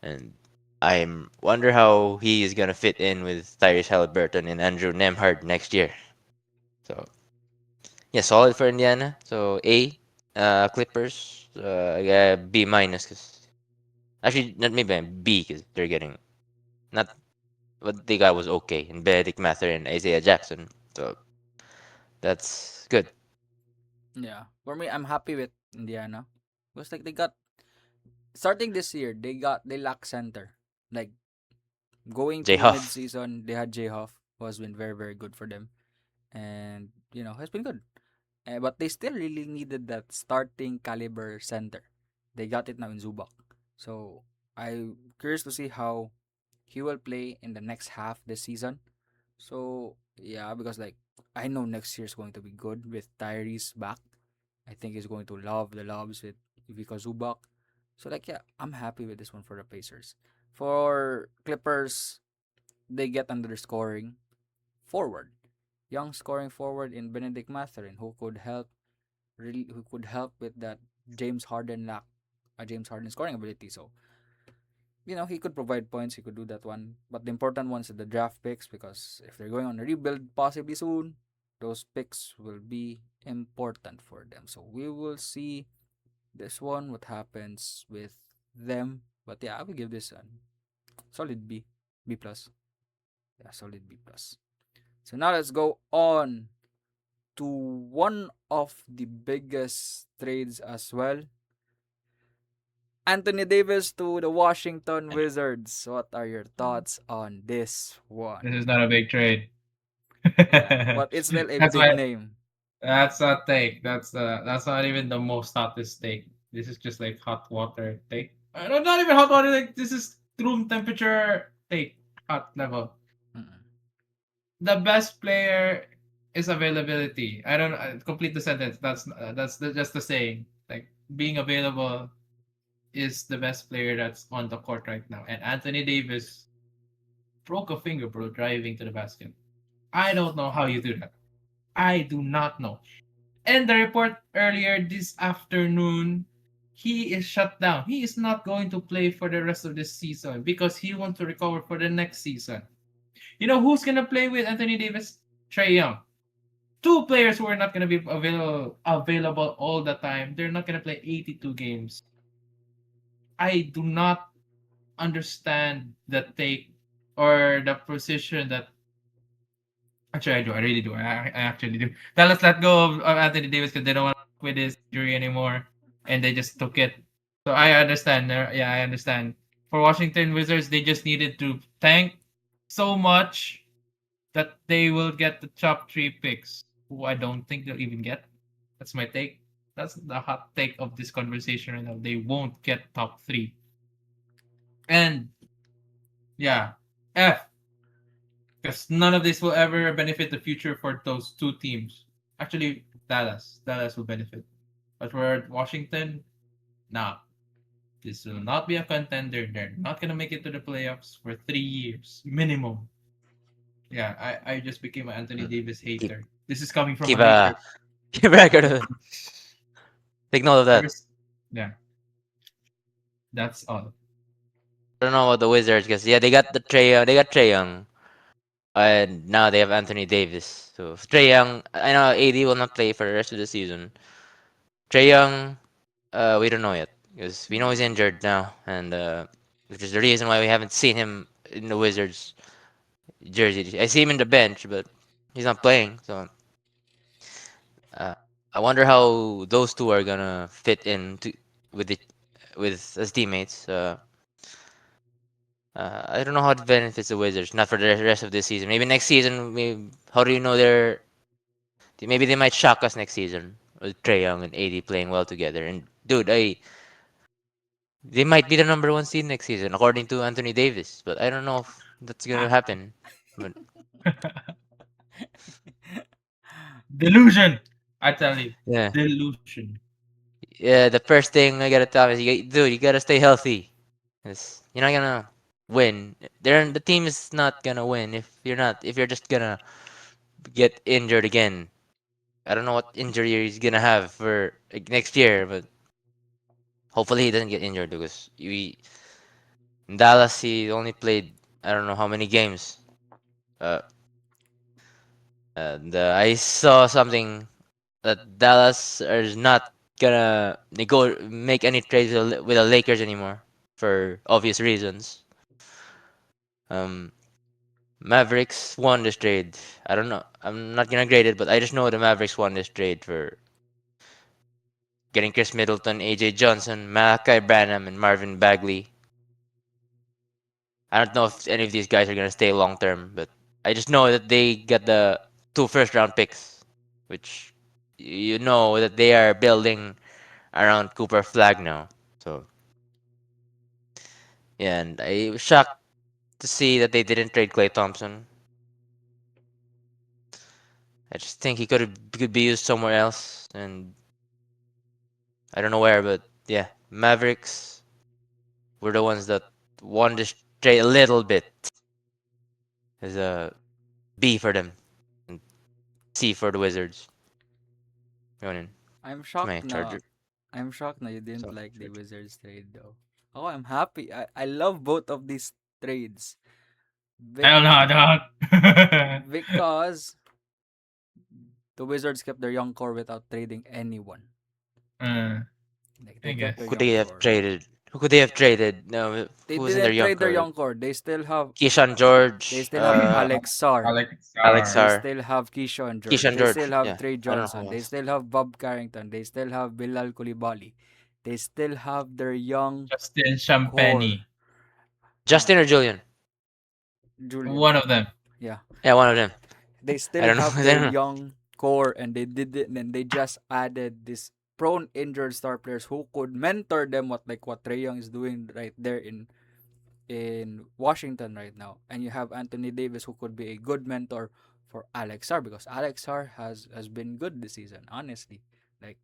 And I wonder how he is gonna fit in with Tyrese Halliburton and Andrew Nemhard next year. So yeah, solid for Indiana. So A, Clippers, yeah, B minus. Cause actually, not maybe B because they're getting not what they got was okay. And Benedict Mather and Isaiah Jackson. So that's good. Yeah. For me, I'm happy with Indiana. Because like they got starting this year, they lack center. Like going J to mid Huff. season, they had J Huff, who has been very, very good for them. And has been good. But they still really needed that starting caliber center. They got it now in Zubac. So I'm curious to see how he will play in the next half this season. So yeah, because like I know next year is going to be good with Tyrese back. I think he's going to love the lobs with Ivica Zubac. So like yeah, I'm happy with this one for the Pacers. For Clippers, they get under scoring forward. Young scoring forward in Benedict Mathurin who could help with that James Harden lack James Harden scoring ability. So he could provide points, he could do that one. But the important ones are the draft picks because if they're going on a rebuild possibly soon, those picks will be important for them. So we will see this one, what happens with them. But yeah, I will give this a solid B. B plus. Yeah, solid B plus. So now let's go on to one of the biggest trades as well. Anthony Davis to the Washington Wizards. What are your thoughts on this one? This is not a big trade. Yeah, but it's still a That's big why name. that's a take. That's not even the most hottest take. This is just like hot water take. Not even hot water take. This is room temperature take. Hot level. Mm-mm. The best player is availability. I don't complete the sentence. Just the saying. Like being available is the best player that's on the court right now. And Anthony Davis broke a finger, bro, driving to the basket. I don't know how you do that. I do not know. And the report earlier this afternoon, he is shut down. He is not going to play for the rest of this season because he wants to recover for the next season. You know who's gonna play with Anthony Davis? Trey Young. Two players who are not gonna be available all the time. They're not gonna play 82 games. I do not understand the take or the position that actually I do. I really do. I actually do. Dallas let go of Anthony Davis because they don't want to with his injury anymore, and they just took it. So I understand. Yeah, I understand. For Washington Wizards, they just needed to tank so much that they will get the top three picks, who I don't think they'll even get. That's my take. That's the hot take of this conversation right now. They won't get top three. And yeah, F, because none of this will ever benefit the future for those two teams. Actually, Dallas. Dallas will benefit. But for Washington, nah. This will not be a contender. They're not gonna make it to the playoffs for 3 years minimum. Yeah, I just became an Anthony Davis hater. This is coming from Keep a hater. keep record of it. Take note of that. Yeah, that's all. I don't know about the Wizards because yeah, they got Trey Young, and now they have Anthony Davis. So Trey Young, I know AD will not play for the rest of the season. Trey Young, we don't know yet because we know he's injured now, and which is the reason why we haven't seen him in the Wizards jersey. I see him in the bench, but he's not playing. So uh, I wonder how those two are gonna fit in with it with as teammates. I don't know how it benefits the Wizards. Not for the rest of this season. Maybe next season. Maybe, how do you know they're? Maybe they might shock us next season with Trey Young and AD playing well together. And dude, they might be the number one seed next season according to Anthony Davis. But I don't know if that's gonna happen. But Delusion, I tell you, yeah, delusion. yeah. The first thing I gotta tell is, dude, you gotta stay healthy. 'Cause you're not gonna win. The team is not gonna win if you're just gonna get injured again. I don't know what injury he's gonna have for like, next year, but hopefully he doesn't get injured because in Dallas he only played I don't know how many games. Uh, and I saw something that Dallas is not gonna make any trades with the Lakers anymore for obvious reasons. Um, Mavericks won this trade. I don't know. I'm not gonna grade it, but I just know the Mavericks won this trade for getting Chris Middleton, AJ Johnson, Malachi Branham, and Marvin Bagley. I don't know if any of these guys are gonna stay long term, but I just know that they got the 2 first-round picks, which you know that they are building around Cooper Flag now. So yeah, and I was shocked to see that they didn't trade Klay Thompson. I just think he could be used somewhere else, and I don't know where, but yeah, Mavericks were the ones that won this trade a little bit. There's a B for them and C for the Wizards. Going in. I'm It's my shocked na. charger. I'm shocked na you didn't So, like the Wizards trade though. Oh, I'm happy. I love both of these trades. hell no, dog. Because the Wizards kept their young core without trading anyone. uh, Like I they kept guess. their Who could young they have core. traded? Who could they have traded? No, They who was in their didn't young trade their core? young core. They still have Keyshawn they George, still have Alex Sarr. Alex Alex They Sarr. Sarr, still have Keyshawn George. Keyshawn They still George. have Yeah, Trey I don't know who Johnson. They else. still have Bob Carrington. They still have Bilal Koulibaly. They still have their young Justin core. Champagny. Justin or Julian? Julian. One of them. Yeah. Yeah, one of them. They I still don't know. have I their don't know. young core and they did it and they just added this prone injured star players who could mentor them what Trey Young is doing right there in Washington right now. And you have Anthony Davis who could be a good mentor for Alex Sarr because Alex Sarr has been good this season, honestly. Like,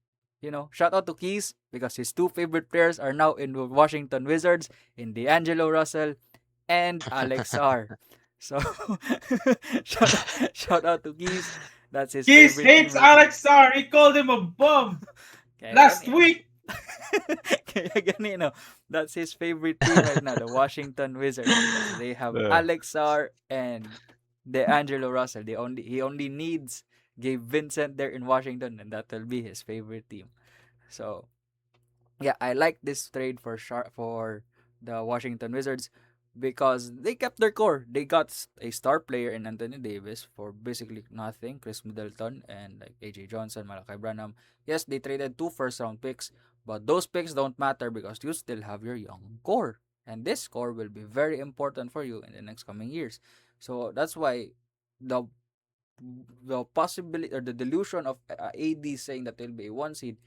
shout out to Keys because his two favorite players are now in the Washington Wizards in D'Angelo Russell and Alex Sarr. So shout out to Keys. That's his Keith favorite team hates right now. Alex Sarr. He called him a bum Kaya last ganito. week. Kaya ganito. That's his favorite team right now, the Washington Wizards, because they have Alex Sarr and DeAngelo Russell. He only needs Gabe Vincent there in Washington, and that will be his favorite team. So yeah, I like this trade for the Washington Wizards because they kept their core. They got a star player in Anthony Davis for basically nothing, Chris Middleton and like AJ Johnson, Malachi Branham. Yes, they traded 2 first round picks, but those picks don't matter because you still have your young core. And this core will be very important for you in the next coming years. So that's why the the possibility or the delusion of AD saying that they'll be a 1 seed,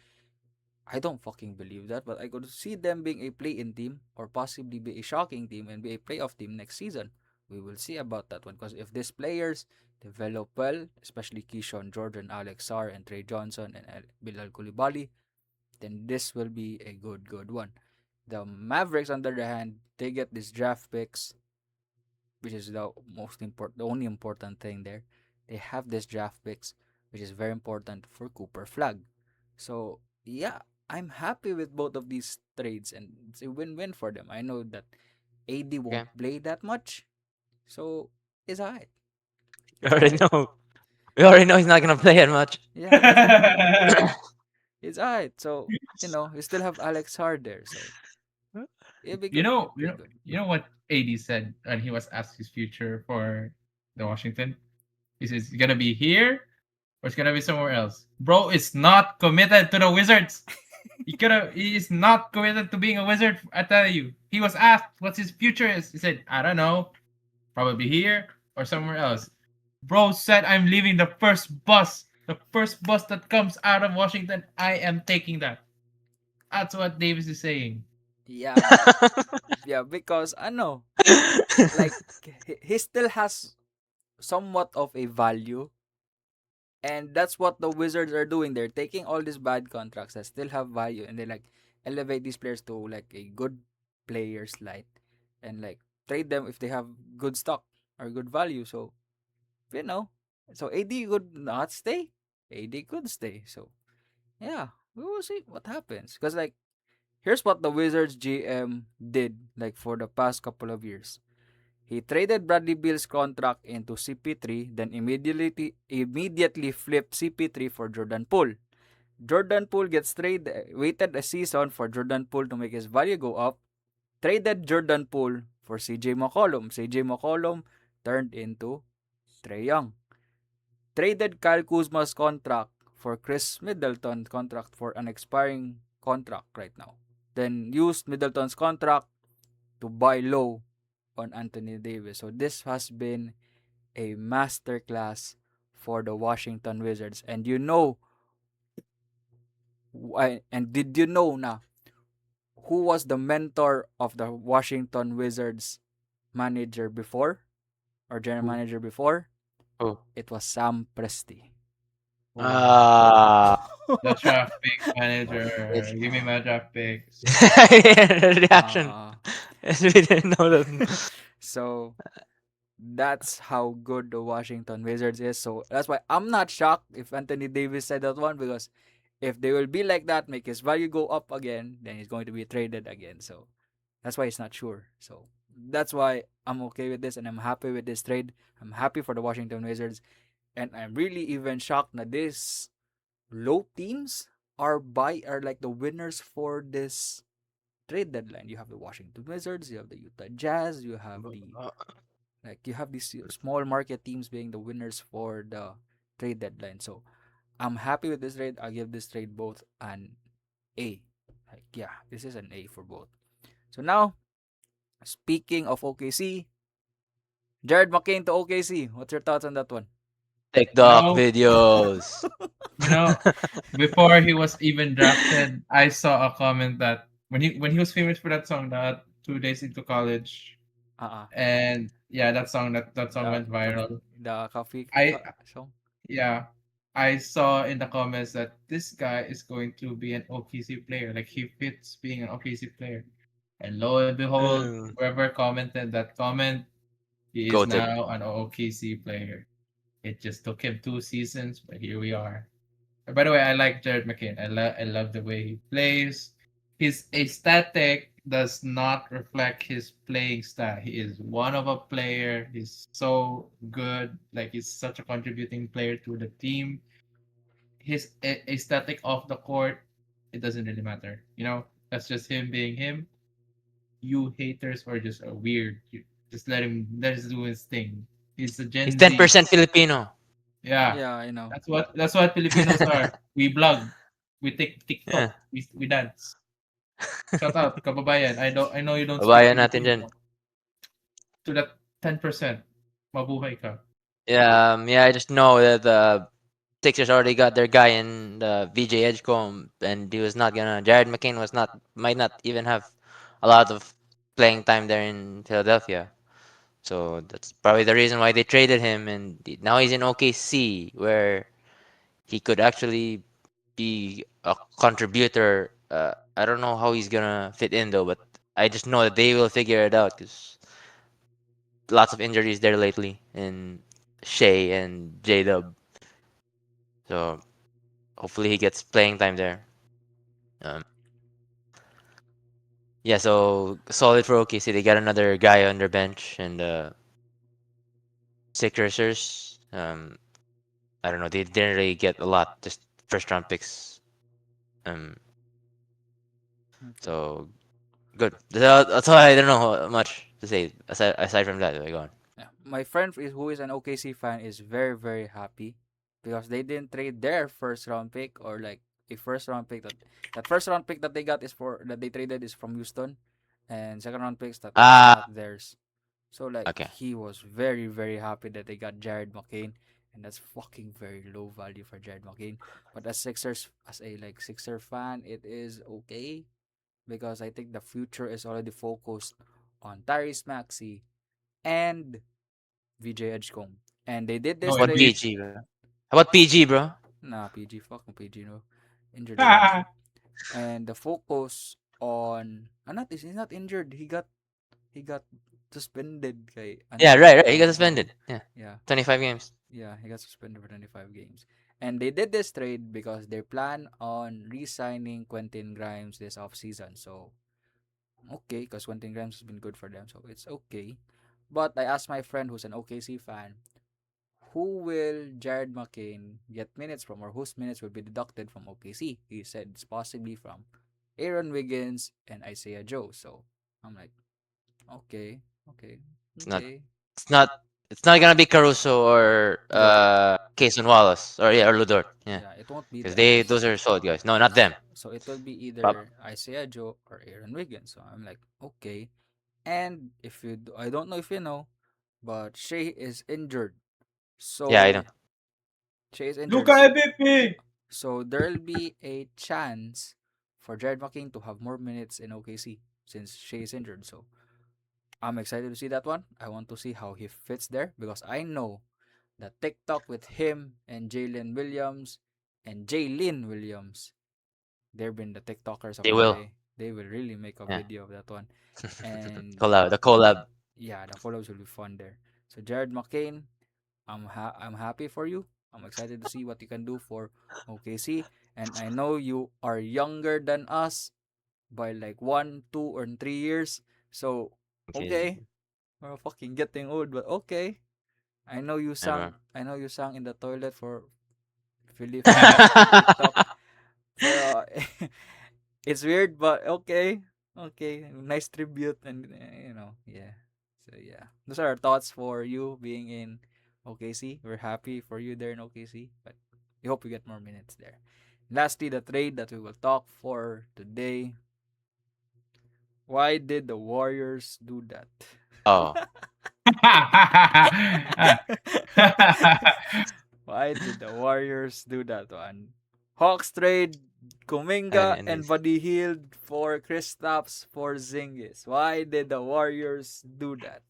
I don't fucking believe that, but I could see them being a play-in team or possibly be a shocking team and be a playoff team next season. We will see about that one because if these players develop well, especially Keyshawn Jordan, Alex Sarr, and Trey Johnson and Bilal Koulibaly, then this will be a good one. The Mavericks, on the other hand, they get these draft picks, which is the only important thing there. They have this draft picks, which is very important for Cooper Flag. So yeah, I'm happy with both of these trades, and it's a win-win for them. I know that AD Yeah, won't play that much, so it's alright. we It's already alright. know. We already know he's not gonna play it much. Yeah, that's the thing. It's alright. So you still have Alex Hard there, so it'll be you good. know, It'll you be know, good. you know what AD said when he was asked his future for the Washington. He says it's gonna be here or it's gonna be somewhere else. Bro is not committed to the Wizards. He is not committed to being a wizard. I tell you. He was asked what his future is. He said, I don't know. Probably here or somewhere else. Bro said I'm leaving the first bus. The first bus that comes out of Washington, I am taking that. That's what Davis is saying. Yeah, yeah, because I know, like he still has somewhat of a value. And that's what the Wizards are doing. They're taking all these bad contracts that still have value and they like elevate these players to like a good players light and like trade them if they have good stock or good value. So you know, so AD could not stay. AD could stay. So yeah, we will see what happens. Because like here's what the Wizards GM did like for the past couple of years. He traded Bradley Beal's contract into CP3, then immediately flipped CP3 for Jordan Poole. Jordan Poole gets traded, waited a season for Jordan Poole to make his value go up, traded Jordan Poole for CJ McCollum. CJ McCollum turned into Trey Young. Traded Kyle Kuzma's contract for Chris Middleton's contract for an expiring contract right now. Then used Middleton's contract to buy low on Anthony Davis. So this has been a masterclass for the Washington Wizards. And did you know na who was the mentor of the Washington Wizards manager before or general Who? manager before? Oh. It was Sam Presti. Ah. The draft pick manager. It's Give me my draft picks. reaction. Uh, Yes, we didn't know that. so that's how good the Washington Wizards is. So that's why I'm not shocked if Anthony Davis said that one because if they will be like that, make his value go up again, then he's going to be traded again. So that's why he's not sure. So that's why I'm okay with this and I'm happy with this trade. I'm happy for the Washington Wizards. And I'm really even shocked that these low teams are like the winners for this trade deadline. You have the Washington Wizards, you have the Utah Jazz, you have these small market teams being the winners for the trade deadline. So I'm happy with this trade. I'll give this trade both an A. Like yeah, this is an A for both. So now, speaking of OKC, Jared McCain to OKC. What's your thoughts on that one? You TikTok know, videos. you know, before he was even drafted, I saw a comment that when he was famous for that song, that 2 days into college, Uh-uh. and yeah, that song The went viral. the coffee I song. Yeah, I saw in the comments that this guy is going to be an OKC player. Like he fits being an OKC player. And lo and behold, Mm. whoever commented that comment He is Goated. now an OKC player. It just took him 2 seasons, but here we are. And by the way, I like Jared McCain. I love the way he plays. His aesthetic does not reflect his playing style. He is one of a player. He's so good. Like he's such a contributing player to the team. His aesthetic off the court, it doesn't really matter. That's just him being him. You haters are just weird. Just let him do his thing. He's a He's Gen Z. 10% Filipino. Yeah, Yeah, I know. that's what Filipinos are. We blog, we take Yeah. TikTok, we dance. Shout out, kababayan. I know you don't speak Babayan natin dyan. Filipino. To that 10%, mabuhay ka. Yeah, I just know that the Sixers already got their guy in the VJ Edgecombe, and he was not gonna. Jared McCain might not even have a lot of playing time there in Philadelphia. So that's probably the reason why they traded him, and now he's in OKC, where he could actually be a contributor. I don't know how he's gonna fit in though, but I just know that they will figure it out because lots of injuries there lately in Shea and J Dub. So hopefully he gets playing time there. Um, yeah, so solid for OKC. They got another guy on their bench, and Sixers. I don't know. They didn't really get a lot, just first round picks. Um, Okay. so good. That's all. I don't know much to say aside from that. Go on. Yeah. My friend who is an OKC fan is very very happy because they didn't trade their first round pick, or like a first round pick that first round pick that they got is for that they traded is from Houston, and second round picks that is Ah, not theirs. So like okay. he was very very happy that they got Jared McCain, and that's fucking very low value for Jared McCain. But as a like Sixer fan, it is okay because I think the future is already focused on Tyrese Maxey and VJ Edgecombe. And they did this No, How about trade. indeed. PG, bro? How about PG, bro? Nah, PG, fucking PG, no. Injured again. And the focus on not he's not injured. He got suspended kay Yeah, Anthony right. He got Edwards. suspended. Yeah, Yeah. 25 games. Yeah, he got suspended for 25 games. And they did this trade because they plan on re-signing Quentin Grimes this offseason. So, okay, because Quentin Grimes has been good for them. So, it's okay. But I asked my friend who's an OKC fan, who will Jared McCain get minutes from, or whose minutes will be deducted from OKC? He said it's possibly from Aaron Wiggins and Isaiah Joe. So I'm like, okay, okay, It's not. okay. It's not. It's not gonna be Caruso or Dort. Cason Wallace or Ludort. Yeah, Yeah, it won't be because them. those are solid guys. No, not them. So it will be Prob- either Isaiah Joe or Aaron Wiggins. So I'm like, okay. And I don't know if you know, but Shea is injured. yeah, I know. So Shea is injured. Luka MVP. So there'll be a chance for Jared McCain to have more minutes in OKC since Shea is injured. So I'm excited to see that one. I want to see how he fits there because I know that TikTok with him and Jalen Williams, they've been the TikTokers of They the will. day. They will really make a Yeah. video of that one. And collab. The collab. yeah, the collabs will be fun there. So Jared McCain, I'm happy for you. I'm excited to see what you can do for OKC. And I know you are younger than us by like 1, 2, or 3 years. So okay, we're fucking getting old, but okay. I know you Never. sang. I know you sang in the toilet for Philly fans on TikTok. Pero it's weird, but okay. Okay, nice tribute and yeah. So yeah. Those are our thoughts for you being in OKC. We're happy for you there in OKC, but we hope you get more minutes there. Lastly, the trade that we will talk for today. Why did the Warriors do that? Oh, Why did the Warriors do that one? Hawks trade Kuminga and and Buddy Hield for Kristaps for Zingis. Why did the Warriors do that?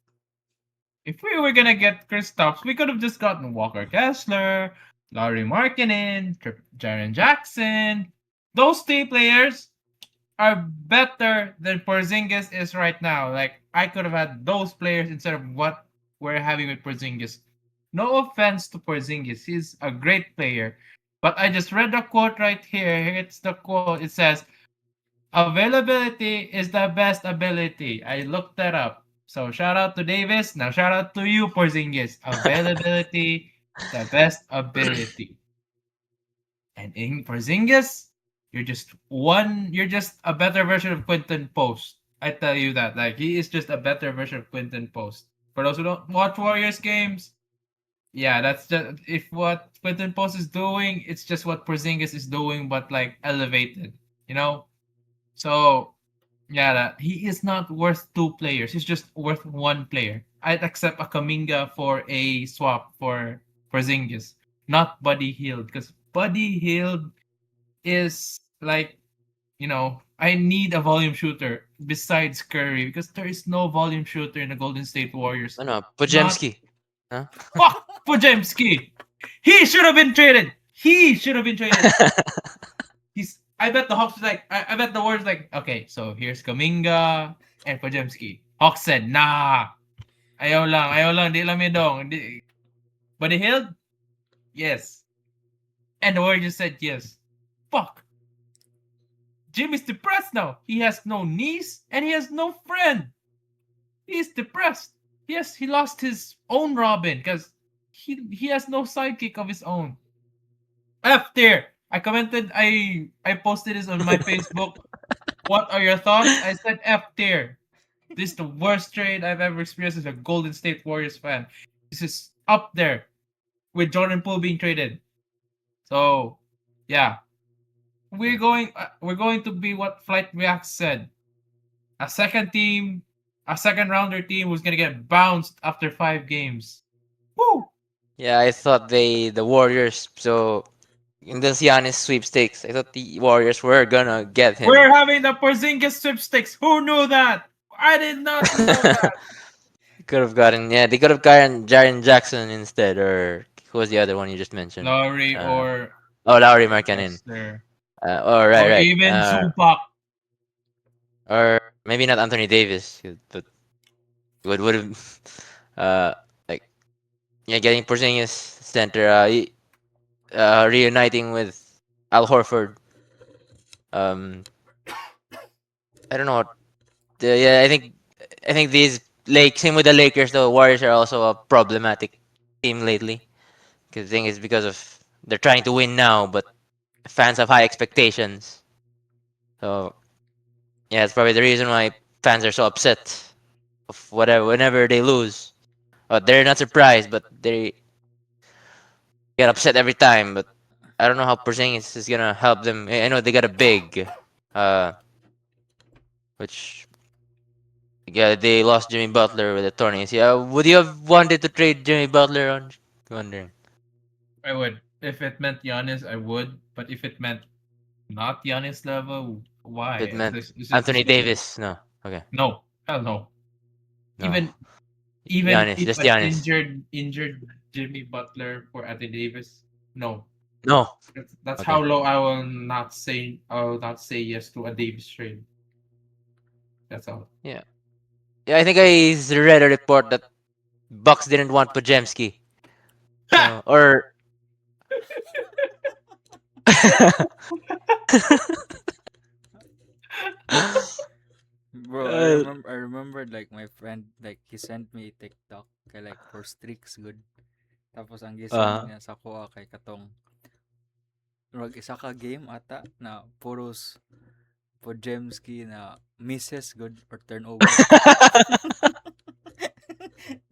If we were gonna get Kristaps, we could have just gotten Walker Kessler, Laurie Markkinen, Jaren Jackson. Those three players are better than Porzingis is right now. Like I could have had those players instead of what we're having with Porzingis. No offense to Porzingis, he's a great player. But I just read the quote right here. It's the quote. It says, "Availability is the best ability." I looked that up. So shout out to Davis. Now shout out to you, Porzingis. Availability, the best ability. And in Porzingis, you're just a better version of Quinton Post. I tell you that. Like, he is just a better version of Quinton Post. For those who don't watch Warriors games, yeah, that's just if what Quinton Post is doing, it's just what Porzingis is doing, but like elevated. You know? So yeah, he is not worth two players. He's just worth one player. I'd accept a Kaminga for a swap for Porzingis, not Buddy Hield, because Buddy Hield is like, I need a volume shooter besides Curry because there is no volume shooter in the Golden State Warriors. Ano, Not Pojemski. Huh? fuck Podziemski. He should have been traded. He should have been traded. I bet the Hawks was like. I bet the Warriors like. Okay, so here's Kaminga and Podziemski. Hawks said, nah. Ayaw lang, di lang medong. But he held, yes. And the Warriors said yes. Fuck. Jimmy's depressed now. He has no niece and he has no friend. He's depressed. Yes, he lost his own Robin because he has no sidekick of his own. F tier. I commented. I posted this on my Facebook. What are your thoughts? I said F tier. This is the worst trade I've ever experienced as a Golden State Warriors fan. This is up there with Jordan Poole being traded. So, yeah, we're going to be what Flight Reacts said. A second rounder team who's gonna get bounced after 5 games. Woo! Yeah, I thought the Warriors. So in the Giannis sweepstakes, I thought the Warriors were gonna get him. We're having the Porzingis sweepstakes. Who knew that? I did not know that. Could have gotten, yeah, they could have gotten Jaren Jackson instead, or who was the other one you just mentioned? Lowry Uh, or Oh, Lowry Markkanen. Lester. Oh, right, Or right. even Zubac. Or maybe not Anthony Davis, but would have, like, yeah, getting Porzingis center, reuniting with Al Horford. I don't know what. Yeah, I think these same with the Lakers. The Warriors are also a problematic team lately. Because the thing is because of they're trying to win now, but fans have high expectations. So yeah, it's probably the reason why fans are so upset of whatever whenever they lose. But they're not surprised, but they get upset every time. But I don't know how Porzingis is gonna help them. I know they got a big, which yeah, they lost Jimmy Butler with the torn ACL. Would you have wanted to trade Jimmy Butler on? Wondering. I would. If it meant Giannis, I would. But if it meant not Giannis level, why? It meant This is Anthony stupid. Davis. No. Okay. No, hell no. No. Even Giannis, if just an Giannis. injured Jimmy Butler for Anthony Davis, no. No. That's Okay. how low I will not say. I will not say yes to a Davis trade. That's all. Yeah, I think I read a report that Bucks didn't want Pojemski. So, or Bro, I remembered like my friend like he sent me TikTok kay like for streaks good. Tapos ang gisend niya sa kuha kay katong rag isa ka game ata na puros Podziemski na misses good or turnover.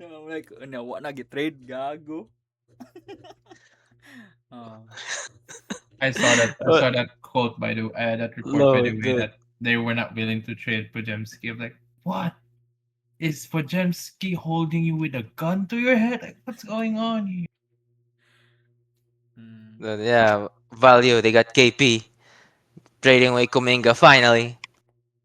No, I'm like, wa na trade gago. Oh, I saw that. I saw that quote by the that report by the way that they were not willing to trade Podziemski. I'm like, what? Is Podziemski holding you with a gun to your head? Like, what's going on here? mm, yeah, value. They got KP trading away Kuminga finally,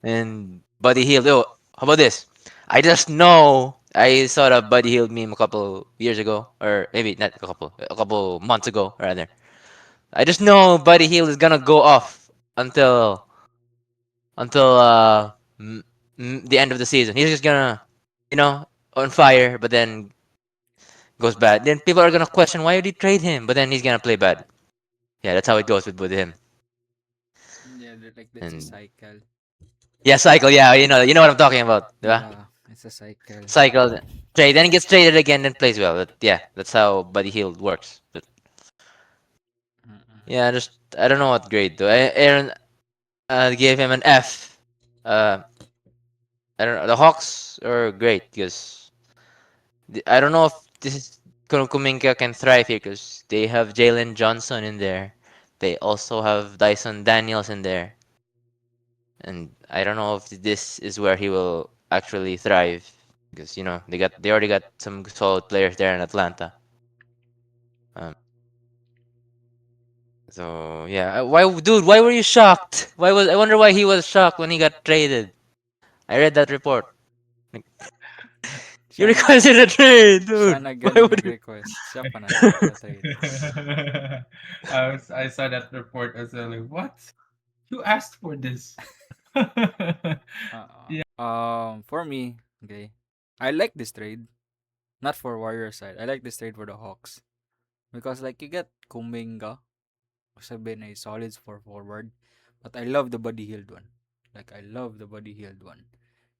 and Buddy Hield. Oh, how about this? I just know I saw the Buddy Hield meme a couple years ago, or maybe not a couple months ago, rather. I just know Buddy Hield is gonna go off until the end of the season. He's just gonna, on fire, but then goes bad, then people are gonna question why did you trade him, but then he's gonna play bad. Yeah, that's how it goes with him. Yeah, like that's a And cycle. yeah, cycle. Yeah, you know what I'm talking about, diba? Yeah, it's a cycle. Cycle, trade, then he gets traded again, then plays well. Yeah, that's how Buddy Hield works. But Mm-mm. yeah, just I don't know what grade though. Aaron gave him an F. Uh, I don't know. The Hawks are great because I don't know if this is Kuminga can thrive here because they have Jalen Johnson in there. They also have Dyson Daniels in there, and I don't know if this is where he will actually thrive because they already got some solid players there in Atlanta. Um, so yeah, why were you shocked? I wonder why he was shocked when he got traded. I read that report. Like, you Siya requested a trade, siya dude. na Why agad ang would you? nag-request. Siya pa nagpa-trade. I saw that report as well. Like, what? You asked for this. Yeah. For me, okay, I like this trade. Not for Warrior side. I like this trade for the Hawks because like you get Kuminga, sabihin ay solids for forward, but I love the Buddy Hield one. Like I love the Buddy Hield one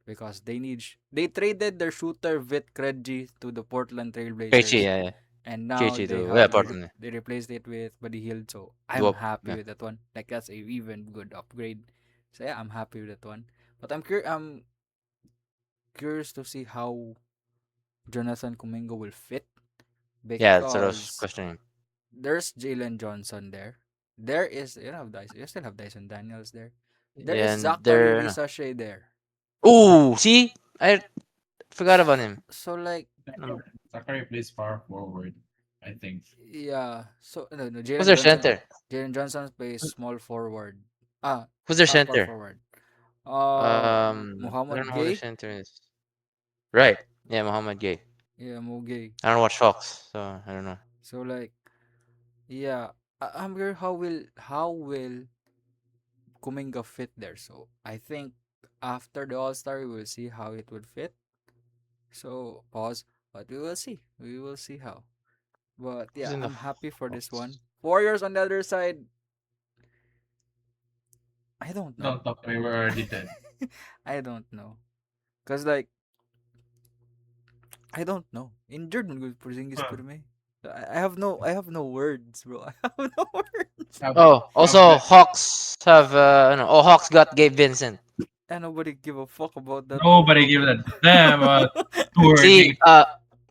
because they traded their shooter Vit Krejci to the Portland Krejci, Trailblazers, yeah, yeah. and now Krejci to yeah, Portland. they replaced it with Buddy Hield. So I'm Duop, happy yeah. with that one. Like that's a even good upgrade. So yeah, I'm happy with that one. But I'm curious to see how Jonathan Kuminga will fit Yeah, that's what I was because questioning. there's Jalen Johnson there. There is you still have Dyson Daniels there. There Yeah, is and Zachary they're Risache there. ooh, see, I forgot about him. So like Um, Zachary plays power forward, I think. yeah, so no Who's their center? Jalen Johnson plays small forward. Who's their Not power center? forward. I don't Muhammad know who their Gay. center is. Right. Yeah, Muhammad Gay. Yeah, Mo Gay. I don't watch Hawks, so I don't know. So like yeah, I'm curious how will Kuminga fit there. So I think after the All Star, we will see how it would fit. So pause, but we will see. We will see how. But Who's yeah, in the I'm happy for this Hawks? one. Warriors on the other side, I don't know. Don't talk, we were already dead. I don't know. Cause like I don't know. Injured man good Porzingis Huh. per me. I have no words, bro. I have no words. Oh, also Hawks have no. Oh, Hawks got Gabe Vincent. And nobody give a fuck about that one, Nobody bro. gave a damn tour See, game.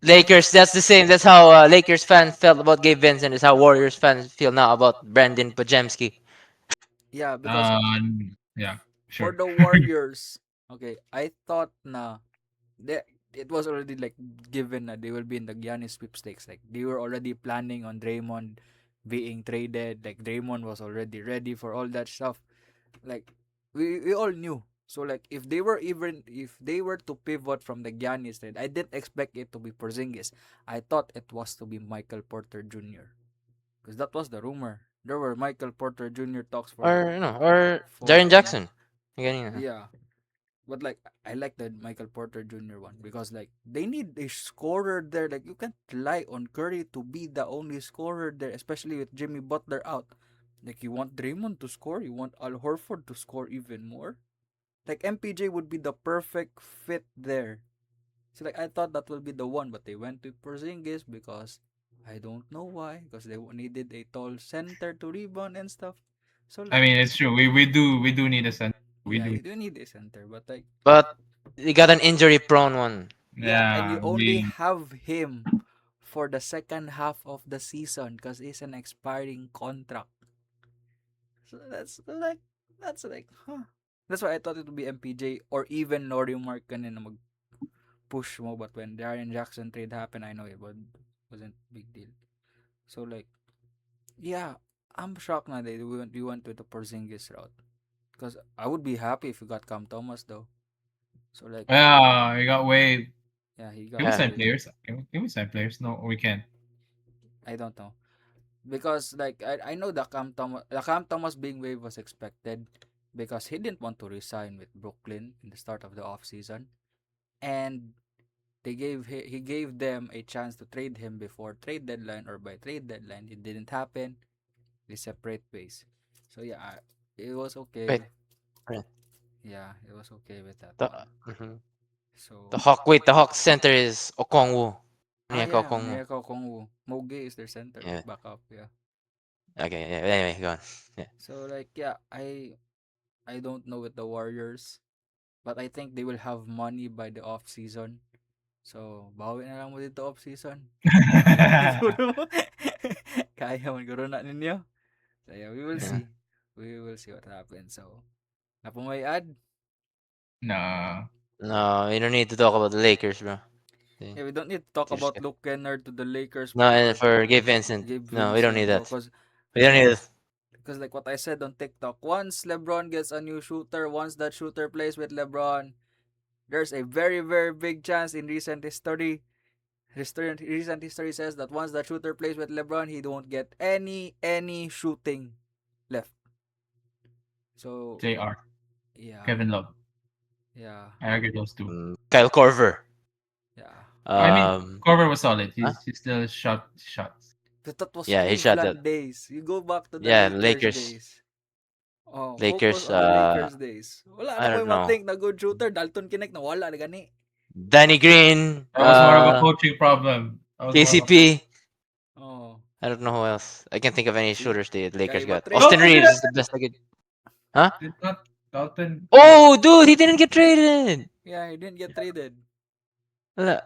Lakers. That's the same. That's how Lakers fans felt about Gabe Vincent. Is how Warriors fans feel now about Brandon Pajemski. Yeah, because Yeah, for sure. the Warriors, okay, I thought na they, it was already like given that they will be in the Giannis sweepstakes. Like they were already planning on Draymond being traded. Like Draymond was already ready for all that stuff. Like we all knew. So like if they were to pivot from the Giannis trade, I didn't expect it to be Porzingis. I thought it was to be Michael Porter Jr. because that was the rumor. There were Michael Porter Jr. talks Or for Jaren Jackson. Ganyan. yeah. But like I like the Michael Porter Jr. one because like they need a scorer there. Like you can't rely on Curry to be the only scorer there, especially with Jimmy Butler out. Like you want Draymond to score, you want Al Horford to score even more. Like MPJ would be the perfect fit there. So like I thought that will be the one, but they went to Porzingis because I don't know why because they needed a tall center to rebound and stuff. So I like mean, it's true. We do need a center. We yeah, do. you do need a center, but like But you got an injury-prone one. yeah, and Yeah, you only have him for the second half of the season because it's an expiring contract. So that's like huh. That's why I thought it would be MPJ or even Laurie Markkanen na mag-push mo. But when Darian Jackson trade happened, I know wasn't big deal. So like yeah, I'm shocked na we went with the Porzingis route. Because I would be happy if we got Cam Thomas though. So like yeah, we got way. yeah, he Can got we Yeah. sign waived. players? Can we sign players? No, we can. I don't know. Because like I know the Cam Thomas being waived was expected because he didn't want to resign with Brooklyn in the start of the off season, and he gave them a chance to trade him before trade deadline or by trade deadline. It didn't happen. They separate ways. So yeah, it was Wait, okay. right. Yeah, it was okay with that The one. mhm. So the Hawk. Wait, the Hawk center is Okongwu. Onyeka yeah, Okongwu. Onyeka Okongwu. Mogi is their center Yeah. backup. Yeah. Okay. Yeah. Anyway, go on. Yeah. So like yeah, I don't know with the Warriors, but I think they will have money by the off season. So bawi na lang mo dito off season. Kaya man siguro. Kaya man siguro na ninyo. So yeah, we will Yeah. see. We will see what happens. So na po may add. Nah. No, you don't need to talk about the Lakers, bro. Yeah. Yeah, we don't need to talk Just about Luke Kennard to the Lakers, no, bro, and because for Gabe Vincent. Gabe No, we don't need Vincent, bro, that. We don't need it. because like what I said on TikTok, once LeBron gets a new shooter, once that shooter plays with LeBron, there's a very very big chance in recent history says that once that shooter plays with LeBron, he won't get any shooting left. So JR. yeah, Kevin Love. yeah, I agree those two. Kyle Korver. yeah. I mean, Um. Corver was solid. Huh? He still shot shots. But that was Yeah, he shot Cleveland that. days. You go back to the Yeah, Lakers Lakers. days. Oh, focus Lakers. on the Lakers days. Wala I na ko don't yung know. think na good shooter. Dalton Kinect na wala na gani. Danny Green. That was more of a coaching problem. That was more of a KCP. Oh. I don't know who else. I can't think of any See? shooters the Lakers Kaya got. ma-trade. Austin Dalton Reeves did is the best I could. Huh? did not Dalton. Oh, dude, he didn't get traded. Yeah, he didn't get traded. Wala.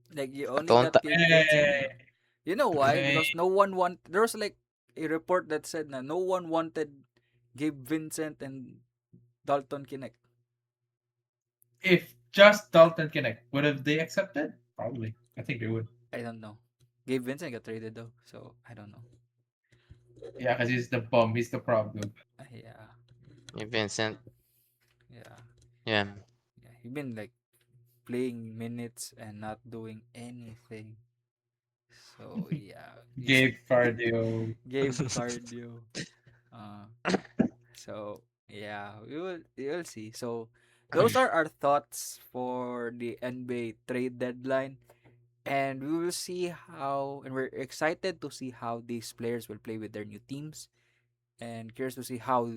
Like you only Don't. got Gabe Vincent. Hey, You know why? hey. Because no one want. There was like a report that said na no one wanted Gabe Vincent and Dalton Kinect. If just Dalton Connect, would have they accepted? Probably. I think they would. I don't know. Gabe Vincent got traded though, so I don't know. Yeah, because he's the bum. He's the problem. Yeah, Yeah, Vincent. yeah, Yeah. yeah. He been like playing minutes and not doing anything. So yeah, Gabe Cardio. Gabe cardio. Uh, so yeah, we will see. So those are our thoughts for the NBA trade deadline, and we will see how. And we're excited to see how these players will play with their new teams, and curious to see how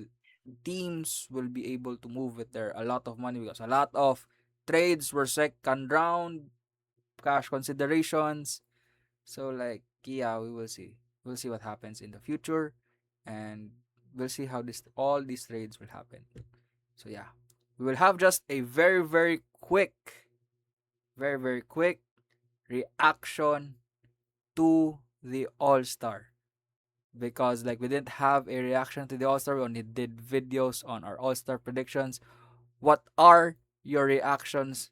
teams will be able to move with their a lot of money because a lot of trades were second round cash considerations. So like yeah, we will see. We'll see what happens in the future, and we'll see how this all these trades will happen. So yeah, we will have just a very very quick reaction to the All Star because like we didn't have a reaction to the All Star. We only did videos on our All Star predictions. What are your reactions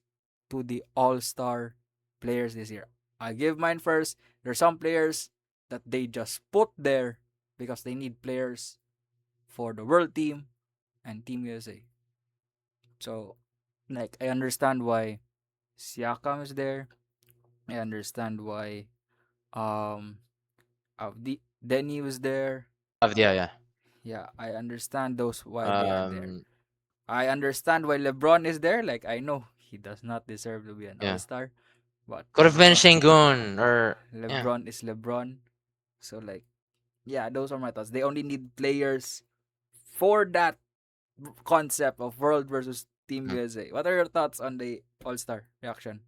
to the All Star players this year? I'll give mine first. There's some players that they just put there because they need players for the world team and Team USA. So, like, I understand why Siakam is there. I understand why um Denny was there. Yeah, yeah. Yeah, I understand those why they are there. Um, I understand why LeBron is there. Like I know he does not deserve to be an yeah. all-star, but Could have been Shingun or yeah. LeBron is LeBron. So like yeah, those are my thoughts. They only need players for that concept of world versus Team Mm. USA. What are your thoughts on the all-star reaction?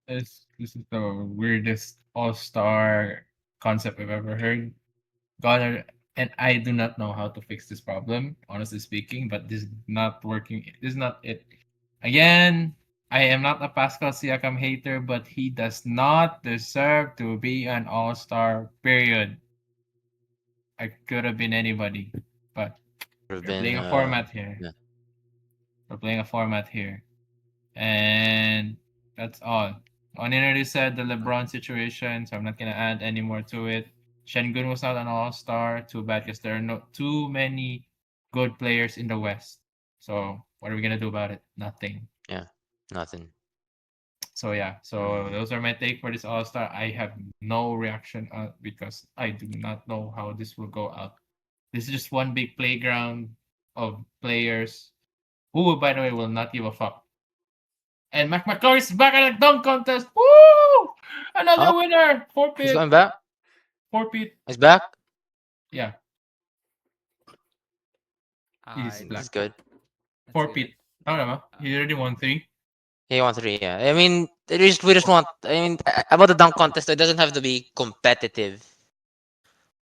This is the weirdest all-star concept I've ever heard. God, and I do not know how to fix this problem, honestly speaking, but this is not working. This is not it. Again, I am not a Pascal Siakam hater, but he does not deserve to be an all-star, period. I could have been anybody, but Could have we're been playing a format here. yeah. We're playing a format here. And that's all. On already said the LeBron situation, so I'm not gonna add any more to it. Shengun was not an all-star. Too bad because there are no too many good players in the West. So what are we gonna do about it? Nothing. Nothing. So yeah, so those are my take for this all-star. I have no reaction because I do not know how this will go out. This is just one big playground of players who, by the way, will not give a fuck. And Mac McClure is back at the dunk contest. Woo! Another Up. winner. He's 4-peat. going back. 4-peat. He's back. Yeah, he's Alright, black. That's good. that's 4-peat. good. Tama naman. He already won 3. He won 3. Yeah. I mean, we just want. I mean, about the dunk contest, it doesn't have to be competitive.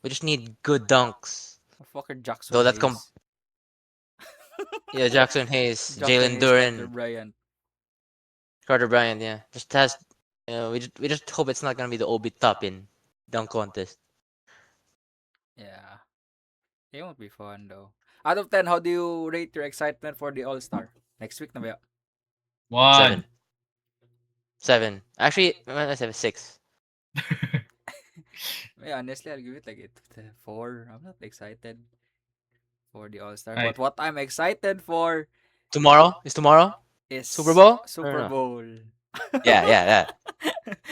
We just need good dunks. Fucker Jackson Though that's Hayes. yeah, Jackson Hayes, Jackson Jalen Hayes, Carter Duran, Bryant. Carter Bryant. Yeah, just has. We just hope it's not gonna be the Obi Toppin dunk contest. Yeah. It won't be fun though. Out of 10, how do you rate your excitement for the All-Star? Next week na ba? 1. 7. Actually, I said 6. Yeah, honestly, I'll give it like 4. I'm not excited for the All-Star. Right. But what I'm excited for Tomorrow is tomorrow. is Super Bowl? Super Or no? Bowl. Yeah.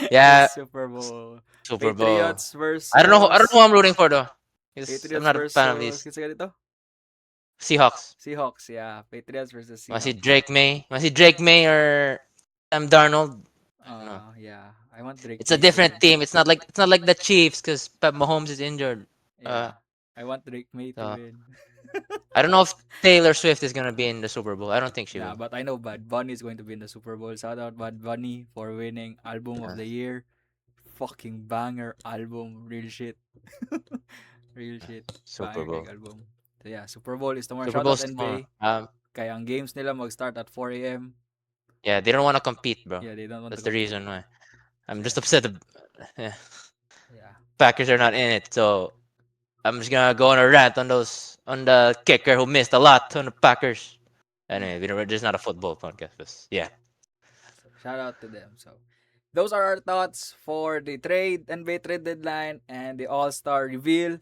Yeah. It's Super Bowl. Super Bowl. Patriots versus I don't know who I'm rooting for though. 'Cause I'm Patriots not a fan of versus these kinsa ganito? Seahawks. Seahawks, yeah. Patriots versus Want to see Seahawks. Drake May or Sam Darnold? I don't know. Yeah. I want Drake. It's a May to different win. team. It's not like the Chiefs because Pat Mahomes is injured. Yeah. I want Drake May to so- win. I don't know if Taylor Swift is gonna be in the Super Bowl. I don't think she Yeah, will. but I know Bad Bunny is going to be in the Super Bowl. Shout out Bad Bunny for winning Album of the Year. Fucking banger album. Real shit. Real shit. Super Banger Bowl. kayong album. So yeah, Super Bowl is tomorrow. Super Shout out Bowl's NBA. tomorrow. Kaya ang games nila mag-start at 4 a.m. Yeah, they don't want to compete, bro. Yeah, they don't want That's to the compete. reason why. I'm just upset. Yeah, Yeah. Packers are not in it, so I'm just gonna go on a rant on the kicker who missed a lot on the Packers. Anyway, we're just not a football podcast, but yeah. So shout out to them. So those are our thoughts for the NBA trade deadline and the All-Star reveal.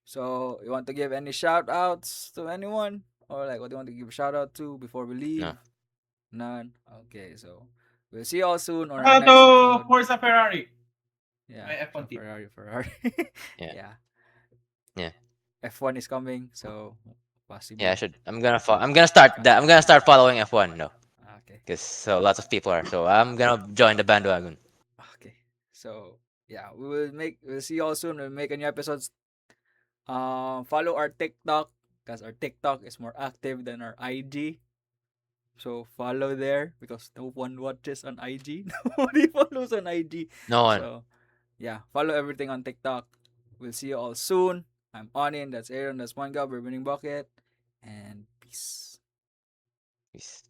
So you want to give any shout outs to anyone? Or like what do you want to give a shout out to before we leave? No. None. Okay, so we'll see you all soon on our Shout out next to episode. Forza Ferrari. Yeah. my F1 team. Ferrari. Yeah. Yeah. Yeah. F1 is coming, so possible. Yeah, I should. I'm gonna start that. I'm gonna start following F1 though, Okay. because so lots of people are. So I'm gonna join the bandwagon. Okay. So yeah, we'll see you all soon. We'll make a new episodes. Follow our TikTok because our TikTok is more active than our IG. So follow there because no one watches on IG. Nobody follows on IG. No one. So yeah, follow everything on TikTok. We'll see you all soon. I'm Onin, that's Aaron, that's Manga, we're winning bucket, and peace. Peace.